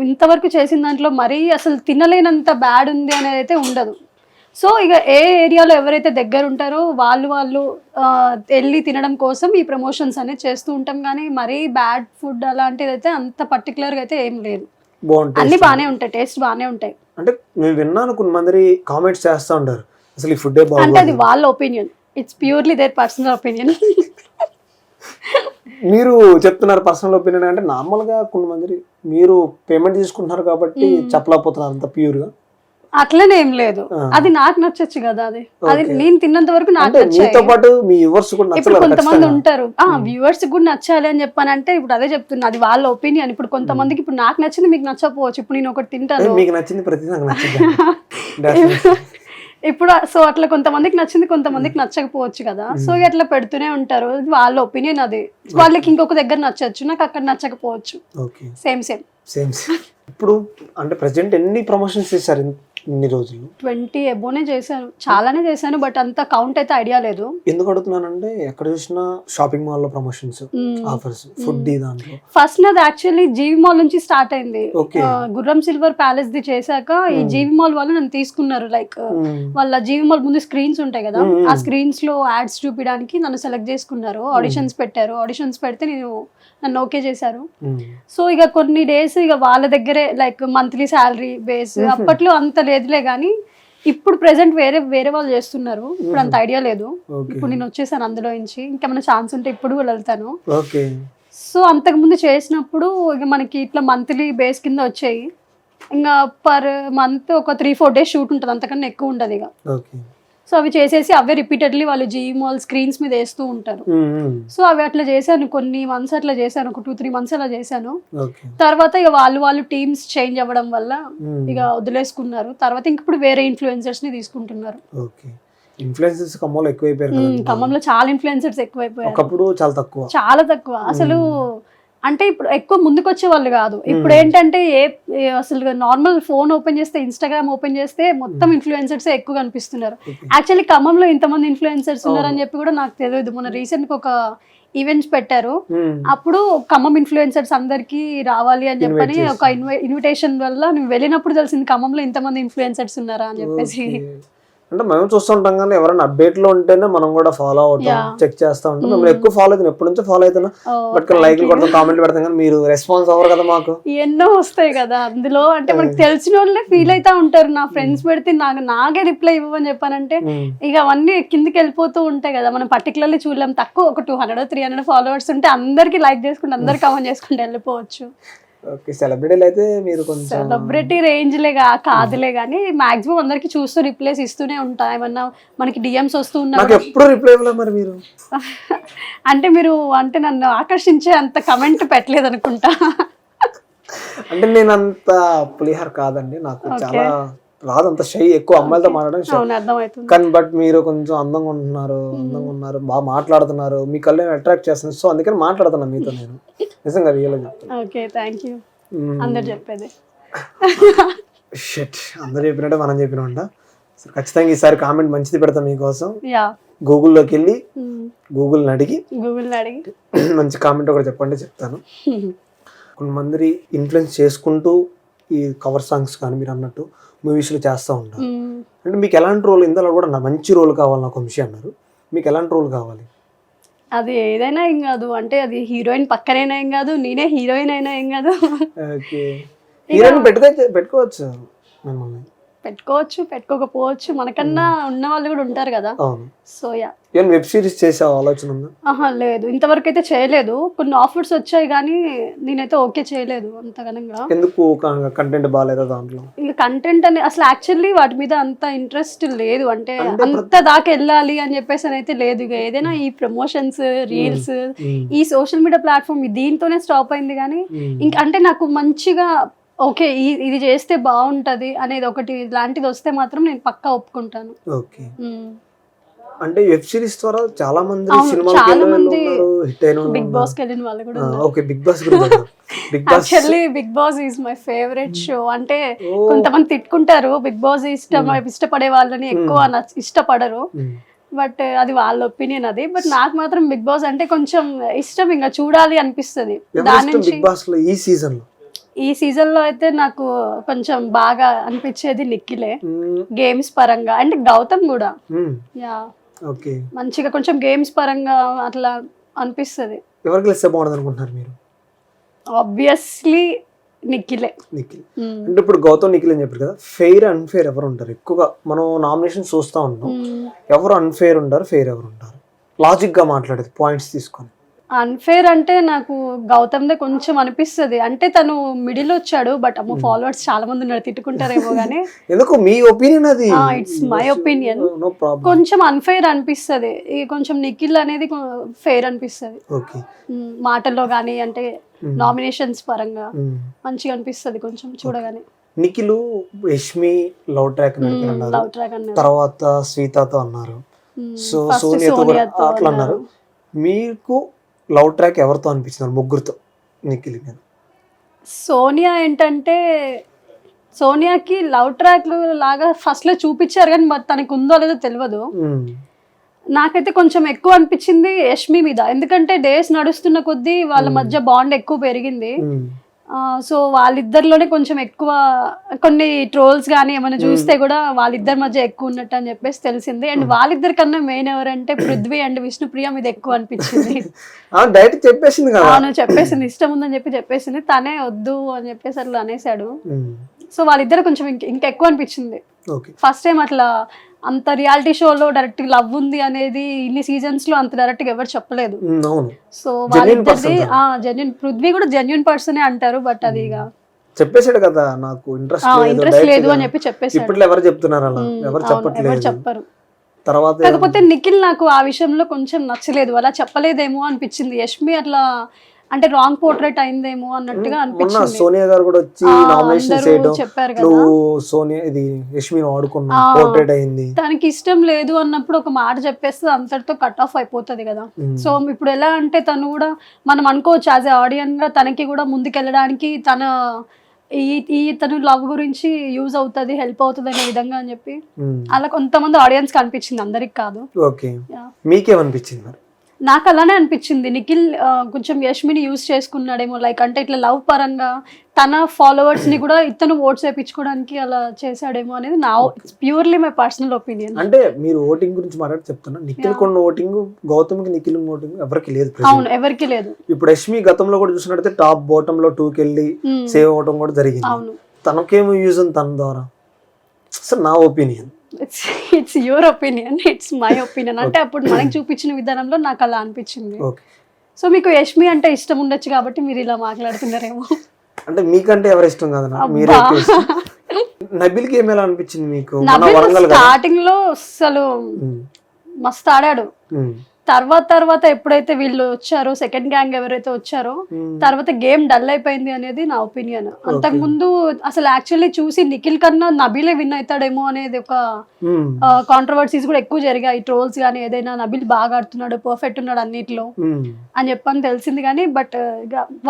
ఇంతవరకు చేసిన దాంట్లో మరీ అసలు తినలేనంత బ్యాడ్ ఉంది అనేది అయితే ఉండదు. సో ఇక ఏ ఏరియాలో ఎవరైతే దగ్గర ఉంటారో వాళ్ళు వెళ్ళి తినడం కోసం ఈ ప్రమోషన్స్ అనేది చేస్తూ ఉంటాం. కానీ మరీ బ్యాడ్ ఫుడ్ అలాంటిది అయితే అంత పర్టికులర్గా అయితే ఏం లేదు. అన్ని బాగానే ఉంటాయి, టేస్ట్ బాగానే ఉంటాయి. అంటే నేను విన్నాను కొంతమంది కామెంట్స్ చేస్తూ ఉంటారు అసలు ఈ ఫుడ్ బాగుంది అంటే అది వాళ్ళ opinion. It's purely there personal opinion. మీరు చెప్తున్నారు పర్సనల్ ఒపీనియన్ అంటే నార్మల్గా కొంతమంది మీరు పేమెంట్ తీసుకుంటున్నారు కాబట్టి చెప్పలేకపోతున్నారు అంత ప్యూర్గా. అట్లనే ఏం లేదు, అది నాకు నచ్చచ్చు కదా, అది నేను తిన్నంత వరకు నాకు నచ్చాయి. మీతో పాటు మీ వ్యూవర్స్ కూడా ఇప్పుడు కొంతమంది ఉంటారు వ్యూవర్స్ కూడా నచ్చాలి అని చెప్పానంటే ఇప్పుడు అదే చెప్తున్నా, అది వాళ్ళ ఒపీనియన్. ఇప్పుడు కొంతమందికి ఇప్పుడు నాకు నచ్చింది మీకు నచ్చకపోవచ్చు, ఇప్పుడు నేను ఒకటి తింటాను మీకు నచ్చింది ప్రతి నాకు నచ్చింది. ఇప్పుడు సో అట్లా కొంతమందికి నచ్చింది కొంతమందికి నచ్చకపోవచ్చు కదా, సో అట్లా పెడుతూనే ఉంటారు, వాళ్ళ ఒపీనియన్ అది. వాళ్ళకి ఇంకొక దగ్గర నచ్చచ్చు, నాకు అక్కడ నచ్చకపోవచ్చు. సేమ్. ఇప్పుడు అంటే ప్రెసెంట్ ఎన్ని ప్రమోషన్స్ చేశారు ఇన్ని రోజులు? 20 అబోనే చేశాను, చాలానే చేశాను, బట్ అంత కౌంట్ అయితే ఐడియా లేదు. ఎందుకు అడుగుతున్నానంటే ఎక్కడ చూసినా షాపింగ్ మాల్ లో ప్రమోషన్స్, ఆఫర్స్, ఫుడ్ దాంట్లో. ఫస్ట్ నాది యాక్చువల్లీ జీవి మాల్ నుంచి స్టార్ట్ అయింది. గుర్రం సిల్వర్ ప్యాలెస్ ది చేశాక ఈ జీవి మాల్ వాళ్ళు నన్ను తీసుకున్నారు. లైక్ వాళ్ళ జీవి మాల్ ముందు స్క్రీన్స్ ఉంటాయి కదా, ఆ స్క్రీన్స్ లో యాడ్స్ చూపించడానికి నన్ను సెలెక్ట్ చేసుకున్నారు. ఆడిషన్స్ పెట్టారు, ఆడిషన్స్ పెడితే నన్ను ఓకే చేశారు. సో ఇక కొన్ని డేస్ ఇక వాళ్ళ దగ్గరే లైక్ మంత్లీ శాలరీ బేస్. అప్పట్లో అంత లేదులే కానీ ఇప్పుడు ప్రెసెంట్ వేరే వాళ్ళు చేస్తున్నారు, ఇప్పుడు అంత ఐడియా లేదు. ఇప్పుడు నేను వచ్చేసాను అందులో నుంచి, ఇంకేమైనా ఛాన్స్ ఉంటే ఇప్పుడు వెళ్తాను. సో అంతకు ముందు చేసినప్పుడు ఇక మనకి ఇట్లా మంత్లీ బేస్ కింద వచ్చాయి. ఇంకా పర్ మంత్ ఒక 3-4 డేస్ షూట్ ఉంటుంది, అంతకన్నా ఎక్కువ ఉండదు ఇక. సో అవి చేసేసి అవే రిపీటెడ్లీ వాళ్ళు జీవి మాల్ స్క్రీన్స్ మీద వేస్తూ ఉంటారు. సో అవి అట్లా చేశాను, కొన్ని మంత్స్ అట్లా చేశాను, ఒక 2-3 మంత్స్ అలా చేశాను. తర్వాత ఇక వాళ్ళు టీమ్స్ చేంజ్ అవ్వడం వల్ల ఇక వదిలేసుకున్నారు. తర్వాత ఇంక ఇప్పుడు వేరే ఇన్ఫ్లుయెన్సర్స్ ని తీసుకుంటున్నారు. ఇన్ఫ్లుయెన్సర్స్ ఖమ్మంలో ఎక్కువైపోయారు. ఖమ్మంలో చాలా ఇన్ఫ్లుయెన్సర్స్ ఎక్కువైపోయారు. ఒకప్పుడు చాలా తక్కువ అసలు. అంటే ఇప్పుడు ఎక్కువ ముందుకు వచ్చే వాళ్ళు కాదు. ఇప్పుడు ఏంటంటే అసలు నార్మల్ ఫోన్ ఓపెన్ చేస్తే, ఇన్స్టాగ్రామ్ ఓపెన్ చేస్తే మొత్తం ఇన్ఫ్లుయెన్సర్స్ ఎక్కువ కనిపిస్తున్నారు. యాక్చువల్లీ ఖమ్మంలో ఇంతమంది ఇన్ఫ్లుయెన్సర్స్ ఉన్నారని చెప్పి కూడా నాకు తెలియదు. మొన్న రీసెంట్ ఒక ఈవెంట్స్ పెట్టారు, అప్పుడు ఖమ్మం ఇన్ఫ్లుయెన్సర్స్ అందరికి రావాలి అని చెప్పని ఒక ఇన్విటేషన్ వల్ల నేను వెళ్ళినప్పుడు తెలిసింది ఖమ్మంలో ఇంతమంది ఇన్ఫ్లుయెన్సర్స్ ఉన్నారా అని చెప్పేసి. అంటే మేము చూస్తుంటాం కానీ ఎవరైనా అప్డేట్ లో ఉంటేనే మనం కూడా ఫాలో అవుతాం, చెక్ చేస్తా ఉంటాం. మేము ఎక్కువ ఫాలో అవుతాం, ఎప్పటి నుంచో ఫాలో అవుతున్నా. బట్ లైక్ కొడతాం, కామెంట్ పెడతాం, కానీ మీరు రెస్పాన్స్ అవ్వరు కదా. మాకు ఎన్నో వస్తాయి కదా అందులో, అంటే మనకు తెలిసిన వాళ్ళే ఫీల్ అవుతా ఉంటారు. నా ఫ్రెండ్స్ పెడితే నాకే రిప్లై ఇవ్వని చెప్పానంటే ఇక అవన్నీ కిందికి వెళ్ళిపోతూ ఉంటాయి కదా. మనం పర్టికులర్లీ చూడలేం. తక్కువ ఒక 200-300 ఫాలోవర్స్ ఉంటే అందరికి లైక్ చేసుకుంటే అందరు కామెంట్ చేసుకుంటే వెళ్ళిపోవచ్చు. సెలబ్రిటీలు అయితే మీరు కొంచెం సెలబ్రిటీ రేంజ్లే కాదులే కానీ మాక్సిమం అందరికి చూస్తూ రిప్లైస్ ఇస్తూనే ఉంటా. ఏమన్నా మనకి డిఎమ్స్ వస్తూ ఉన్నా ఎప్పుడు రిప్లై ఇవ్వలేదు మరి మీరు? అంటే మీరు అంటే నన్ను ఆకర్షించే అంత కమెంట్ పెట్టలేదు అనుకుంటా. అంటే నేను అంత పులిహార కాదండి, నాకు చాలా రాదు, అంత షై, ఎక్కువ అమ్మాయిలతో మాట్లాడడం. కానీ బట్ మీరు కొంచెం అందంగా ఉన్నారు, బాగా మాట్లాడుతున్నారు, మీ కళ్ళు అట్రాక్ట్ చేస్తున్నారు. సో అందుకని మాట్లాడుతున్నా మీతో నేను, నిజంగా రియల్ గా. Okay, thank you. అందరు చెప్పేది షిట్, అందరూ చెప్పినట్టే మనం చెప్పినంట. ఖచ్చితంగా ఈసారి కామెంట్ మంచిది పెడతాం మీకోసం. గూగుల్లోకి వెళ్ళి గూగుల్ని అడిగి మంచి కామెంట్ ఒకటి చెప్పండి, చెప్తాను. కొంతమంది ఇన్ఫ్లుయెన్స్ చేసుకుంటూ ఈ కవర్ సాంగ్స్ కానీ మీరు అన్నట్టు మూవీస్లో చేస్తూ ఉంటారు. అంటే మీకు ఎలాంటి రోల్, ఇందులో కూడా నా మంచి రోల్ కావాలి నాకు వంశీ అన్నారు, మీకు ఎలాంటి రోల్ కావాలి? అది ఏదైనా ఏం కాదు, అంటే అది హీరోయిన్ పక్కనైనా ఏం కాదు, నేనే హీరోయిన్ అయినా ఏం కాదు. హీరోయిన్ పెట్టుకోవచ్చు, మిమ్మల్ని పెట్టుకోవచ్చు, పెట్టుకోకపోవచ్చు, మనకన్నా ఉన్న వాళ్ళు కూడా ఉంటారు కదా. సో వెబ్ సిరీస్ చేసే ఆలోచన ఉందా? లేదు, ఇంతవరకు అయితే చేయలేదు. కొన్ని ఆఫర్స్ వచ్చాయి కానీ నేనైతే ఓకే చేయలేదు అంతగనంగా. ఎందుకు? కంటెంట్ బాగాలేదా దాంట్లో? ఇంకా కంటెంట్ అని అసలు యాక్చువల్లీ వాటి మీద అంత ఇంట్రెస్ట్ లేదు, అంటే అంత దాకా వెళ్ళాలి అని చెప్పేసి అని అయితే లేదు. ఇక ఏదైనా ఈ ప్రమోషన్స్, రీల్స్, ఈ సోషల్ మీడియా ప్లాట్ఫామ్ దీంతోనే స్టాప్ అయింది. కానీ ఇంకా అంటే నాకు మంచిగా ఓకే ఇది చేస్తే బాగుంటది అనేది ఒకటి లాంటిది వస్తే మాత్రం నేను పక్కా ఒప్పుకుంటాను. అంటే వెబ్ సిరీస్ ద్వారా చాలా మంది బిగ్ బాస్ కి వెళ్ళిన వాళ్ళు కూడా. Actually Bigg Boss is my favourite show. అంటే కొంతమంది తిట్టుకుంటారు, బిగ్ బాస్ ఇష్టపడే వాళ్ళని ఎక్కువ ఇష్టపడరు, బట్ అది వాళ్ళ ఒపీనియన్ అది. బట్ నాకు మాత్రం బిగ్ బాస్ అంటే కొంచెం ఇష్టం, ఇంకా చూడాలి అనిపిస్తుంది. దాని నుంచి ఈ సీజన్ లో అయితే నాకు కొంచెం బాగా అనిపించేది నిఖిలే, గేమ్స్ పరంగా. అంటే గౌతమ్ కూడా మంచిగా కొంచెం గేమ్స్ పరంగా అట్లా అనిపిస్తుంది. ఆబ్వియస్లీ నిఖిలే. అంటే ఇప్పుడు గౌతమ్ నిఖిల్ అని చెప్పారు కదా, ఫెయిర్ అన్ఫెయిర్ ఎవరు ఉంటారు ఎక్కువగా? మనం నామినేషన్ చూస్తా ఉంటాం, ఎవరు అన్ఫేర్ ఉంటారు, ఫెయిర్ ఎవరు ఉంటారు? లాజిక్గా మాట్లాడేది, పాయింట్స్ తీసుకొని. అన్ఫేర్ అంటే నాకు గౌతమ్దే కొంచెం అనిపిస్తుంది. అంటే తను మిడిల్ వచ్చాడు, బట్ అమ్మో ఫాలోవర్స్ చాలా మంది ఉన్నారు, తిట్టుకుంటారేమో కానీ ఎందుకు మీ ఒపీనియన్ అది? It's my opinion. No problem. కొంచెం అన్ఫేర్ అనిపిస్తుంది. ఈ కొంచెం నిఖిల్ అనేది ఫెయిర్ అనిపిస్తుంది ఓకే. మాటల్లో కానీ, అంటే నామినేషన్స్ పరంగా మంచిగా అనిపిస్తుంది కొంచెం చూడగానే. Nikhil Yashmi love track love track అన్నారు, తర్వాత శ్వేతతో అన్నారు, సో సోనియాతో కూడా అట్లా అన్నారు. మీకు లవ్ ట్రాక్ ఎవరితో అనిపించినారు ముగ్గురుతో నిఖిల్ మీద? సోనియా ఏంటంటే సోనియాకి లవ్ ట్రాక్లు లాగా ఫస్ట్ లో చూపించారు కానీ మరి తనకు ఉందో లేదో తెలియదు. నాకైతే కొంచెం ఎక్కువ అనిపించింది యష్మి మీద, ఎందుకంటే డేస్ నడుస్తున్న కొద్దీ వాళ్ళ మధ్య బాండ్ ఎక్కువ పెరిగింది. సో వాళ్ళిద్దరిలోనే కొంచెం ఎక్కువ కొన్ని ట్రోల్స్ కానీ ఏమైనా చూస్తే కూడా వాళ్ళిద్దరి మధ్య ఎక్కువ ఉన్నట్టు అని చెప్పేసి తెలిసింది. అండ్ వాళ్ళిద్దరి కన్నా మెయిన్ ఎవరంటే పృథ్వీ అండ్ విష్ణుప్రియ మీద ఎక్కువ అనిపించింది. డైరెక్ట్ చెప్పేసింది కదా. అవును, చెప్పేసింది, ఇష్టం ఉందని చెప్పేసింది, తనే వద్దు అని చెప్పేసి అట్లా అనేసాడు. సో వాళ్ళిద్దరు కొంచెం ఇంకా ఎక్కువ అనిపించింది. ఫస్ట్ టైం అట్లా అంత రియాలిటీ షోలో డైరెక్ట్ లవ్ ఉంది అనేది ఇన్ని సీజన్స్ లో అంత డైరెక్ట్ గా ఎవరు చెప్పలేదు. సో వాళ్ళిద్దరిది జెన్యూన్, పృథ్వీ కూడా జెన్యూన్ పర్సనే అంటారు, బట్ అది చెప్పేసాడు కదా నాకు ఇంట్రెస్ట్ లేదు అని చెప్పి చెప్పేసాడు. ఇప్పుడు ఎవరు చెప్తున్నారు అలా? ఎవరు చెప్పరు. తర్వాత కాకపోతే నిఖిల్ నాకు ఆ విషయంలో కొంచెం నచ్చలేదు, అలా చెప్పలేదేమో అనిపించింది. యష్మి అట్లా అంటే రాంగ్ పోర్ట్రేట్ అయిందేమో అన్నట్టుగా అనిపించింది. సోనియా గారు కూడా వచ్చి నామినేషన్ చేయడం చెప్పారు కదా, సోనియా ఇది యష్మిని ఆడుకున్నా పోర్ట్రేట్ అయింది, తనకి ఇష్టం లేదు అన్నప్పుడు ఒక మాట చెప్పేస్తే అంతటితో కట్ ఆఫ్ అయిపోతుంది కదా. సో ఇప్పుడు ఎలా అంటే తను కూడా మనం అనుకోవచ్చు యాజ్ ఏ ఆడియన్స్ గా తనకి కూడా ముందుకెళ్ళడానికి తను లవ్ గురించి యూజ్ అవుతుంది, హెల్ప్ అవుతుంది అనే విధంగా అని చెప్పి అలా కొంతమంది ఆడియన్స్ కి అనిపించింది, అందరికి కాదు. ఓకే, మీకేమనిపించింది మరి? నాకు అలానే అనిపించింది. నిఖిల్ కొంచెం యష్మిని యూజ్ చేసుకున్నాడేమో, లైక్ అంటే ఇట్లా లవ్ పరంగా తన ఫాలోవర్స్ ని కూడా ఇతను ఓట్స్ వేయించుకోవడానికి అలా చేశాడేమో అనేది నా ప్యూర్లీ మై పర్సనల్ ఒపీనియన్. అంటే మీరు ఓటింగ్ గురించి మాట్లాడి చెప్తున్నా, నిఖిల్ కొన్న ఓటింగ్ గౌతమ్కి నిఖిల్ ఓటింగ్ ఎవరికి లేదు. అవును, ఎవరికి లేదు. ఇప్పుడు యష్మి గతంలో కూడా చూసినట్టయితే టాప్ బాటమ్ లో 2కి వెళ్ళి సేవ్ అవడం కూడా జరిగింది. అవును, తనకేమో యూజ్ ఉంది తన ద్వారా. సార్ నా opinion, it's your opinion, it's my opinion. అంటే అప్పుడు మనకి చూపించిన విధానంలో నాకు అలా అనిపించింది. సో మీకు యష్మి అంటే ఇష్టం ఉండొచ్చు కాబట్టి మీరు ఇలా మాట్లాడుతున్నారేమో. అంటే మీకంటే ఎవరు ఇష్టం కదా? మీరే నబిల్ కి ఏమేలా అనిపించింది మీకు? స్టార్టింగ్ లో అసలు మస్తు ఆడాడు. తర్వాత ఎప్పుడైతే వీళ్ళు వచ్చారో, సెకండ్ గ్యాంగ్ ఎవరైతే వచ్చారో, తర్వాత గేమ్ డల్ అయిపోయింది అనేది నా ఒపీనియన్. అంతకు ముందు అసలు యాక్చువల్లీ చూసి నిఖిల్ కన్నా నబీలే విన్ అవుతాడేమో అనేది ఒక కాంట్రవర్సీస్ కూడా ఎక్కువ జరిగాయి, ట్రోల్స్ కానీ ఏదైనా. నబీల్ బాగా ఆడుతున్నాడు, పర్ఫెక్ట్ ఉన్నాడు అన్నిట్లో అని చెప్పని తెలిసింది కానీ, బట్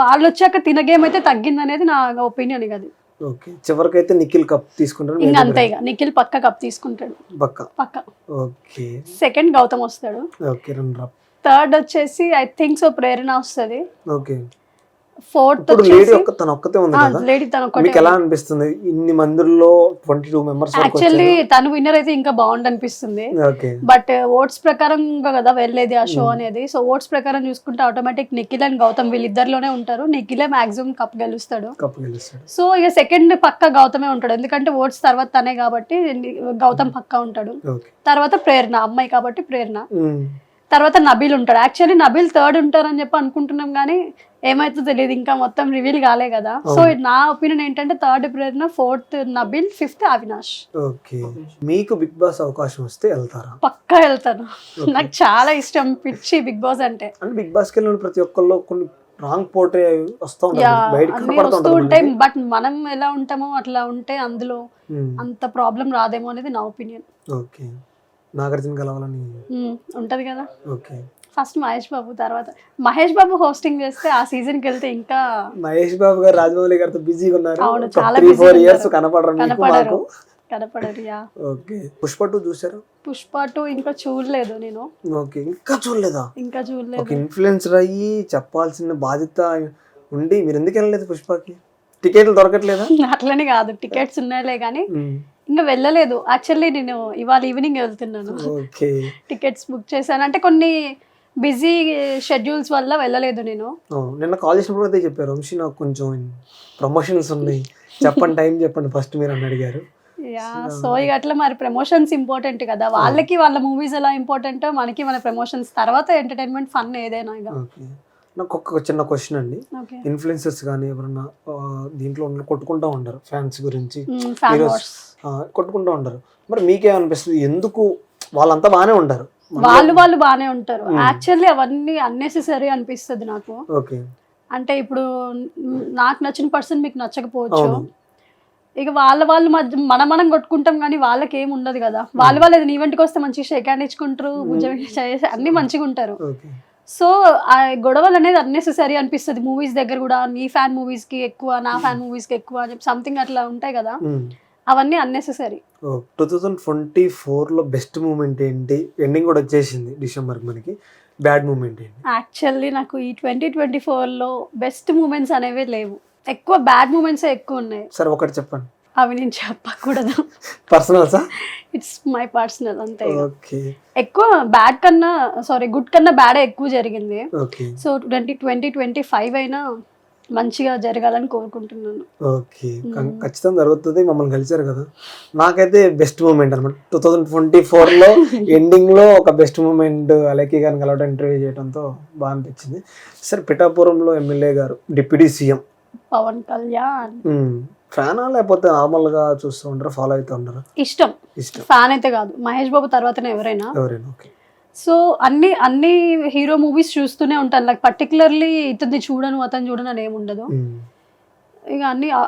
వాళ్ళు వచ్చాక తిన గేమ్ అయితే తగ్గింది అనేది నా ఒపీనియన్. ఇక అది చివరికైతే నిఖిల్ కప్ తీసుకుంటాడు. ఇంకా అంతే, ఇక నిఖిల్ పక్క కప్ తీసుకుంటాడు, పక్క. సెకండ్ గౌతమ్ వస్తాడు, థర్డ్ వచ్చేసి ఐ థింక్ సో ప్రేరణ వస్తుంది, ఫోర్త్ లేడీ తను ఒక్కటే. ఎలా అనిపిస్తుంది ఇన్ని మందిలో 22 మెంబర్స్? యాక్చువల్లీ తను విన్నర్ అయితే ఇంకా బాగుంది అనిపిస్తుంది, బట్ ఓట్స్ ప్రకారం కదా వెళ్ళేది ఆ షో అనేది. సో ఓట్స్ ప్రకారం చూసుకుంటే ఆటోమేటిక్ నిఖిల్ అండ్ గౌతమ్ వీళ్ళిద్దరిలోనే ఉంటారు. నిఖిలే మాక్సిమం కప్ గెలుస్తాడు. సో ఇక సెకండ్ పక్క గౌతమే ఉంటాడు, ఎందుకంటే ఓట్స్ తర్వాత తనే కాబట్టి గౌతమ్ పక్కా ఉంటాడు. తర్వాత ప్రేరణ, అమ్మాయి కాబట్టి ప్రేరణ. తర్వాత నబీల్ ఉంటాడు. యాక్చువల్లీ నబీల్ థర్డ్ ఉంటారని చెప్పి అనుకుంటున్నాం కానీ ఏమైతే తెలియదు, ఇంకా మొత్తం రివీల్ కాలే కదా. సో నా ఒపీనియన్ ఏంటంటే థర్డ్ ప్రేరణ, ఫోర్త్ నబీల్, ఫిఫ్త్ అవినాష్. మీకు బిగ్ బాస్ అవకాశం వస్తే వెళ్తారా? పక్కా వెళ్తాను, నాకు చాలా ఇష్టం, పిచ్చి బిగ్ బాస్ అంటే. బిగ్ బాస్ కి వెళ్ళిన ప్రతి ఒక్కళ్ళు కొన్ని రాంగ్ పోర్ట్రే వస్తూ ఉంటాయి, బట్ మనం ఎలా ఉంటామో అట్లా ఉంటే అందులో అంత ప్రాబ్లం రాదేమో అనేది నా ఒపీనియన్. ఓకే, నాగార్జున కలవాలని ఉంటది కదా. ఓకే, ఫస్ట్ మహేష్ బాబు, తర్వాత మహేష్ బాబు హోస్టింగ్ చేస్తే ఆ సీజన్ కి వెళ్తే ఇంకా. మహేష్ బాబు గారు రాజమౌళి గారితో బిజీగా ఉన్నారు. అవును, చాలా 3-4 ఇయర్స్ కనపడరు. ఓకే, పుష్ప 2 చూసారు? పుష్ప 2 ఇంకా చూడలేదు నేను. ఓకే, ఇంకా చూడలేదా? ఇంకా చూడలేదు. ఒక ఇన్ఫ్లుయెన్సర్ అయ్యి చెప్పాల్సిన బాధ్యత ఉండి మీరు ఎందుకు వెళ్ళలేదు పుష్పకి? టికెట్లు దొరకట్లేదా? అట్లనే కాదు, టికెట్స్ ఉన్నాయిలే కానీ ఇంకా వెళ్ళలేదు. యాక్చువల్లీ నేను ఇవాళ ఈవినింగ్ వెళ్తున్నాను, టికెట్స్ బుక్ చేశాను. అంటే కొన్ని బిజీ షెడ్యూల్స్ వల్ల వెళ్ళలేదు నేను. నిన్న కాల్ చేసినప్పుడు అదే చెప్పారు, వంశీ నాకు కొంచెం ప్రమోషన్స్ ఉన్నాయి, చెప్పండి టైం చెప్పండి ఫస్ట్ మీరు అని అడిగారు. యా సో ఇక అట్లా మరి ప్రమోషన్స్ ఇంపార్టెంట్ కదా, వాళ్ళకి వాళ్ళ మూవీస్ ఎలా ఇంపార్టెంట్, మనకి మన ప్రమోషన్స్, తర్వాత ఎంటర్టైన్మెంట్ ఫన్ ఏదైనా ఇక. ఓకే, నాకు ఒక చిన్న క్వశ్చన్ అండి. ఓకే, ఇన్ఫ్లుయెన్సర్స్ కానీ ఎవరన్నా దీంట్లో కొట్టుకుంటూ ఉంటారు ఫ్యాన్స్ గురించి, ఫ్యాన్ heroes, వార్స్. కొట్టుకుంటూ ఉంటారు. మరి మీకేమనిపిస్తుంది, ఎందుకు వాళ్ళంతా బాగానే ఉంటారు, వాళ్ళు బాగానే ఉంటారు, యాక్చువల్లీ అవన్నీ అన్నెసెసరీ అనిపిస్తుంది నాకు. ఓకే, అంటే ఇప్పుడు నాకు నచ్చిన పర్సన్ మీకు నచ్చకపోవచ్చు, ఇక వాళ్ళు మధ్య మనం కొట్టుకుంటాం కానీ వాళ్ళకి ఏమి ఉండదు కదా. వాళ్ళు ఏదైనా ఈవెంట్కి వస్తే మంచిగా షేక్ హ్యాండ్ ఇచ్చుకుంటారు, చేసి అన్ని మంచిగా ఉంటారు. సో ఆ గొడవలు అనేది అన్నెసెసరీ అనిపిస్తుంది మూవీస్ దగ్గర కూడా. నీ ఫ్యాన్ మూవీస్ కి ఎక్కువ, నా ఫ్యాన్ మూవీస్ కి ఎక్కువ అని చెప్పి సంథింగ్ అట్లా ఉంటాయి కదా, అవన్నీ అన్నెసెసరీ. 2024లో బెస్ట్ మూమెంట్ ఏంటి? ఎండింగ్ కూడా వచ్చేసింది డిసెంబర్, మనకి బ్యాడ్ మూమెంట్ ఏంటి? యాక్చువల్లీ నాకు ఈ 2024లో బెస్ట్ మూమెంట్స్ అనేవి లేవు, ఎక్కువ బ్యాడ్ మూమెంట్స్ ఎక్కువ ఉన్నాయి. సరే ఒకటి చెప్పండి. అవి నేను చెప్పకూడదు, personal saw? It's my personal అంతే. ఓకే, ఎక్కువ బ్యాడ్ కన్నా గుడ్ కన్నా బ్యాడే ఎక్కువ జరిగింది. ఓకే, సో 2025 అయినా మంచిగా జరగాలని కోరుకుంటున్నాను. ఓకే, ఖచ్చితంగా జరుగుతుంది. మమ్మల్ని కలిసారు కదా. నాకైతే బెస్ట్ మూమెంట్ అనమాట 2024లో ఎండింగ్ లో ఒక బెస్ట్ మూమెంట్ అలెకి గారిని కలవడం, ఇంటర్వ్యూ చేయడంతో బాగా అనిపించింది. సరే, పిఠాపురంలో ఎమ్మెల్యే గారు, డిప్యూటీ సీఎం పవన్ కళ్యాణ్ ఫ్యానా లేకపోతే నార్మల్ గా చూస్తూ ఉంటారా, ఫాలో అవుతూ ఉంటారా? ఇష్టం, ఫ్యాన్ అయితే కాదు, మహేష్ బాబు తర్వాతనే ఎవరైనా. ఓకే. సో అన్ని హీరో మూవీస్ చూస్తూనే ఉంటాను, లైక్ పర్టికులర్లీ ఇతన్ని చూడను అతను చూడను అని ఏమి ఉండదు. ఇక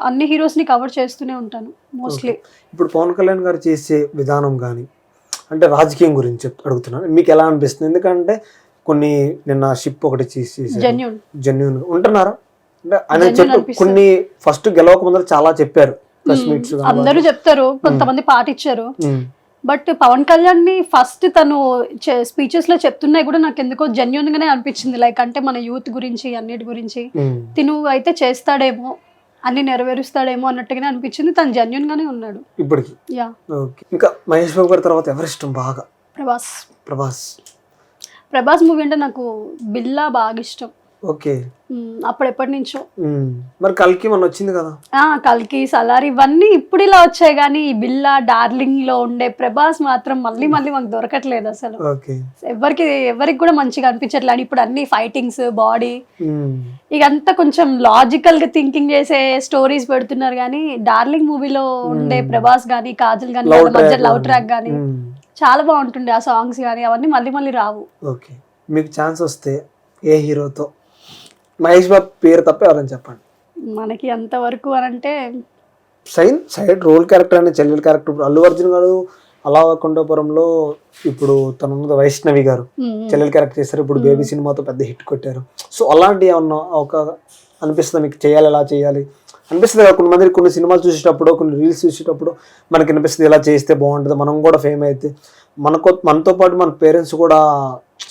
అన్ని హీరోస్ ని కవర్ చేస్తూనే ఉంటాను మోస్ట్లీ. ఇప్పుడు పవన్ కళ్యాణ్ గారు చేసే విధానం కానీ, అంటే రాజకీయం గురించి అడుగుతున్నాను, మీకు ఎలా అనిపిస్తుంది? ఎందుకంటే కొన్ని నిన్న షిప్ ఒకటి చేసి జెన్యూన్ ఉంటున్నారా అంటే ఆయన చెప్పి కొన్ని ఫస్ట్ గెలవక ముందర చాలా చెప్పారు, ప్రెస్ మీట్స్ అందరూ చెప్తారు, కొంతమంది పాటించారు. బట్ పవన్ కళ్యాణ్ ని ఫస్ట్ తను స్పీచెస్ లో చెప్తున్నాయి కూడా నాకు ఎందుకో జెన్యూన్ గానే అనిపించింది. లైక్ అంటే మన యూత్ గురించి, అన్నిటి గురించి తిను అయితే చేస్తాడేమో, అన్ని నెరవేరుస్తాడేమో అన్నట్టుగానే అనిపించింది. తను జెన్యూన్ గానే ఉన్నాడు ఇప్పటికి. యా. ఇంకా మహేష్ బాబు గారి తర్వాత ఎవరి ఇష్టం బాగా? ప్రభాస్ మూవీ అంటే నాకు బిల్లా బాగా ఇష్టం. ఓకే, అప్పుడు ఎప్పటి నుంచో. మరి కల్కి మొన్న వచ్చింది కదా. కల్కి, సలార్ ఇవన్నీ ఇప్పుడు ఇలా వచ్చాయి కానీ ఈ బిల్లా, డార్లింగ్ లో ఉండే ప్రభాస్ మాత్రం మళ్ళీ మాకు దొరకట్లేదు అసలు. ఎవరికి కూడా మంచిగా అనిపించట్లేదు. ఇప్పుడు అన్ని ఫైటింగ్స్, బాడీ, ఇకంతా కొంచెం లాజికల్ గా థింకింగ్ చేసే స్టోరీస్ పెడుతున్నారు కానీ డార్లింగ్ మూవీలో ఉండే ప్రభాస్ గానీ, కాజల్ గానీ, వాళ్ళ మధ్య లవ్ ట్రాక్ గానీ చాలా బాగుంటుండే. ఆ సాంగ్స్ కానీ అవన్నీ మళ్ళీ రావు. ఓకే, మీకు ఛాన్స్ వస్తే ఏ హీరోతో? మహేష్ బాబు పేరు తప్ప ఎవరైనా చెప్పండి. మనకి అంతవరకు అని అంటే సైడ్ రోల్ క్యారెక్టర్ అనే చెల్లెల క్యారెక్టర్. ఇప్పుడు అల్లు అర్జున్ గారు అలాకుండాపురంలో ఇప్పుడు తన వైష్ణవి గారు చెల్లెల క్యారెక్టర్ చేస్తారు. ఇప్పుడు బేబీ సినిమాతో పెద్ద హిట్ కొట్టారు. సో అలాంటి ఏమన్నా ఒక అనిపిస్తుంది మీకు, చేయాలి ఎలా చేయాలి అనిపిస్తుంది కదా? కొంతమంది కొన్ని సినిమాలు చూసేటప్పుడు, కొన్ని రీల్స్ చూసేటప్పుడు మనకి అనిపిస్తుంది ఇలా చేస్తే బాగుంటుంది, మనం కూడా ఫేమ్ అయితే మనతో పాటు మన పేరెంట్స్ కూడా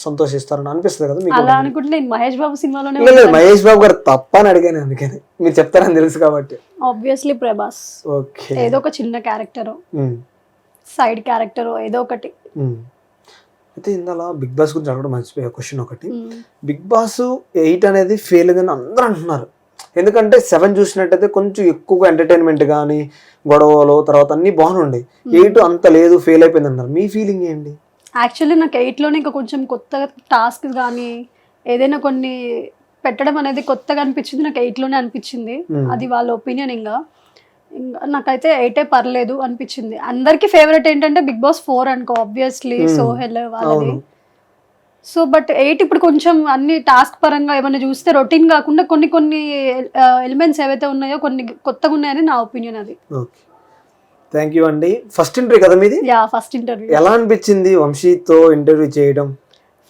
సంతోషిస్తారని అనిపిస్తుంది కదా మీకు? అలా అనుకుంటే నేను మహేష్ బాబు సినిమాలోనే. మహేష్ బాబు గారు తప్ప అని అడిగాను, అందుకని మీరు చెప్తారని తెలుసు కాబట్టి. ఆబ్వియస్లీ ప్రభాస్. ఓకే, ఏదో ఒక చిన్న క్యారెక్టర్, సైడ్ క్యారెక్టర్ ఏదో ఒకటి. అయితే ఇందాల బిగ్ బాస్ గురించి అడగడం మర్చిపోయా క్వశ్చన్ ఒకటి. బిగ్ బాస్ 8 అనేది ఫెయిల్ అయిందని అందరూ అంటున్నారు. ఎందుకంటే 7 చూసినట్టయితే కొంచెం ఎక్కువగా ఎంటర్టైన్మెంట్ కానీ, గొడవలు, తర్వాత అన్ని బాగుండే. 8 అంత లేదు, ఫెయిల్ అయిపోయింది అన్నారు. మీ ఫీలింగ్ ఏంటి? యాక్చువల్లీ నాకు 8లోనే ఇంకా కొంచెం కొత్తగా టాస్క్ కానీ ఏదైనా కొన్ని పెట్టడం అనేది కొత్తగా అనిపించింది. నాకు 8లోనే అనిపించింది. అది వాళ్ళ ఒపీనియన్. ఇంకా నాకైతే 8 పర్లేదు అనిపించింది. అందరికి ఫేవరెట్ ఏంటంటే బిగ్ బాస్ 4 అనుకో, ఆబ్వియస్లీ సోహెల్ వాళ్ళది. సో బట్ 8 ఇప్పుడు కొంచెం అన్ని టాస్క్ పరంగా ఏమైనా చూస్తే రొటీన్ కాకుండా కొన్ని ఎలిమెంట్స్ ఏవైతే ఉన్నాయో కొన్ని కొత్తగా ఉన్నాయని నా ఒపీనియన్. అది. థ్యాంక్ యూ అండి. ఫస్ట్ ఇంటర్వ్యూ కదా మీది? Yeah, first interview. ఎలా అనిపించింది వంశీతో ఇంటర్వ్యూ చేయడం?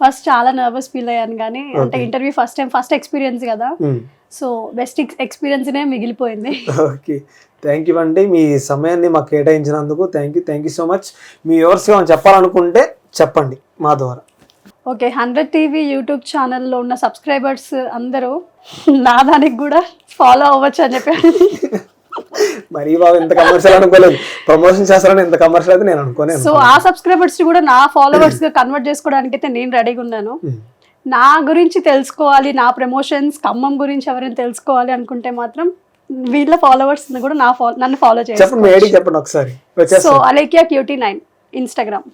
ఫస్ట్ చాలా నర్వస్ ఫీల్ అయ్యాను కానీ, అంటే ఇంటర్వ్యూ ఫస్ట్ ఎక్స్పీరియన్స్ కదా, సో బెస్ట్ ఎక్స్పీరియన్స్ నే మిగిలిపోయింది. ఓకే, థ్యాంక్ యూ అండి. మీ సమయాన్ని మాకు కేటాయించినందుకు థ్యాంక్ యూ సో మచ్. మీ వ్యూవర్స్ గా చెప్పాలనుకుంటే చెప్పండి మా ద్వారా. ఓకే, 100 టీవీ యూట్యూబ్ ఛానల్లో ఉన్న సబ్స్క్రైబర్స్ అందరూ నా దానికి కూడా ఫాలో అవ్వచ్చు అని చెప్పాను. మరీ బాబు ఇంత కమర్షియల్ అనుకోలేదు, ప్రమోషన్ చేస్తారని ఇంత కమర్షియల్ అయితే నేను అనుకోలేదు. సో ఆ సబ్స్క్రైబర్స్ కూడా నా ఫాలోవర్స్ గా కన్వర్ట్ చేసుకోవడానికి అయితే నేను రెడీగా ఉన్నాను. నా గురించి తెలుసుకోవాలి, నా ప్రమోషన్స్, ఖమ్మం గురించి ఎవరైనా తెలుసుకోవాలి అనుకుంటే మాత్రం వీళ్ళ ఫాలోవర్స్ కూడా నన్ను ఫాలో చెప్పండి మీ ఐడి చేస్తారు. చెప్పండి ఒకసారి సో వచ్చేస్తా అలేఖ్యా క్యూటీ 9 ఇన్స్టాగ్రామ్.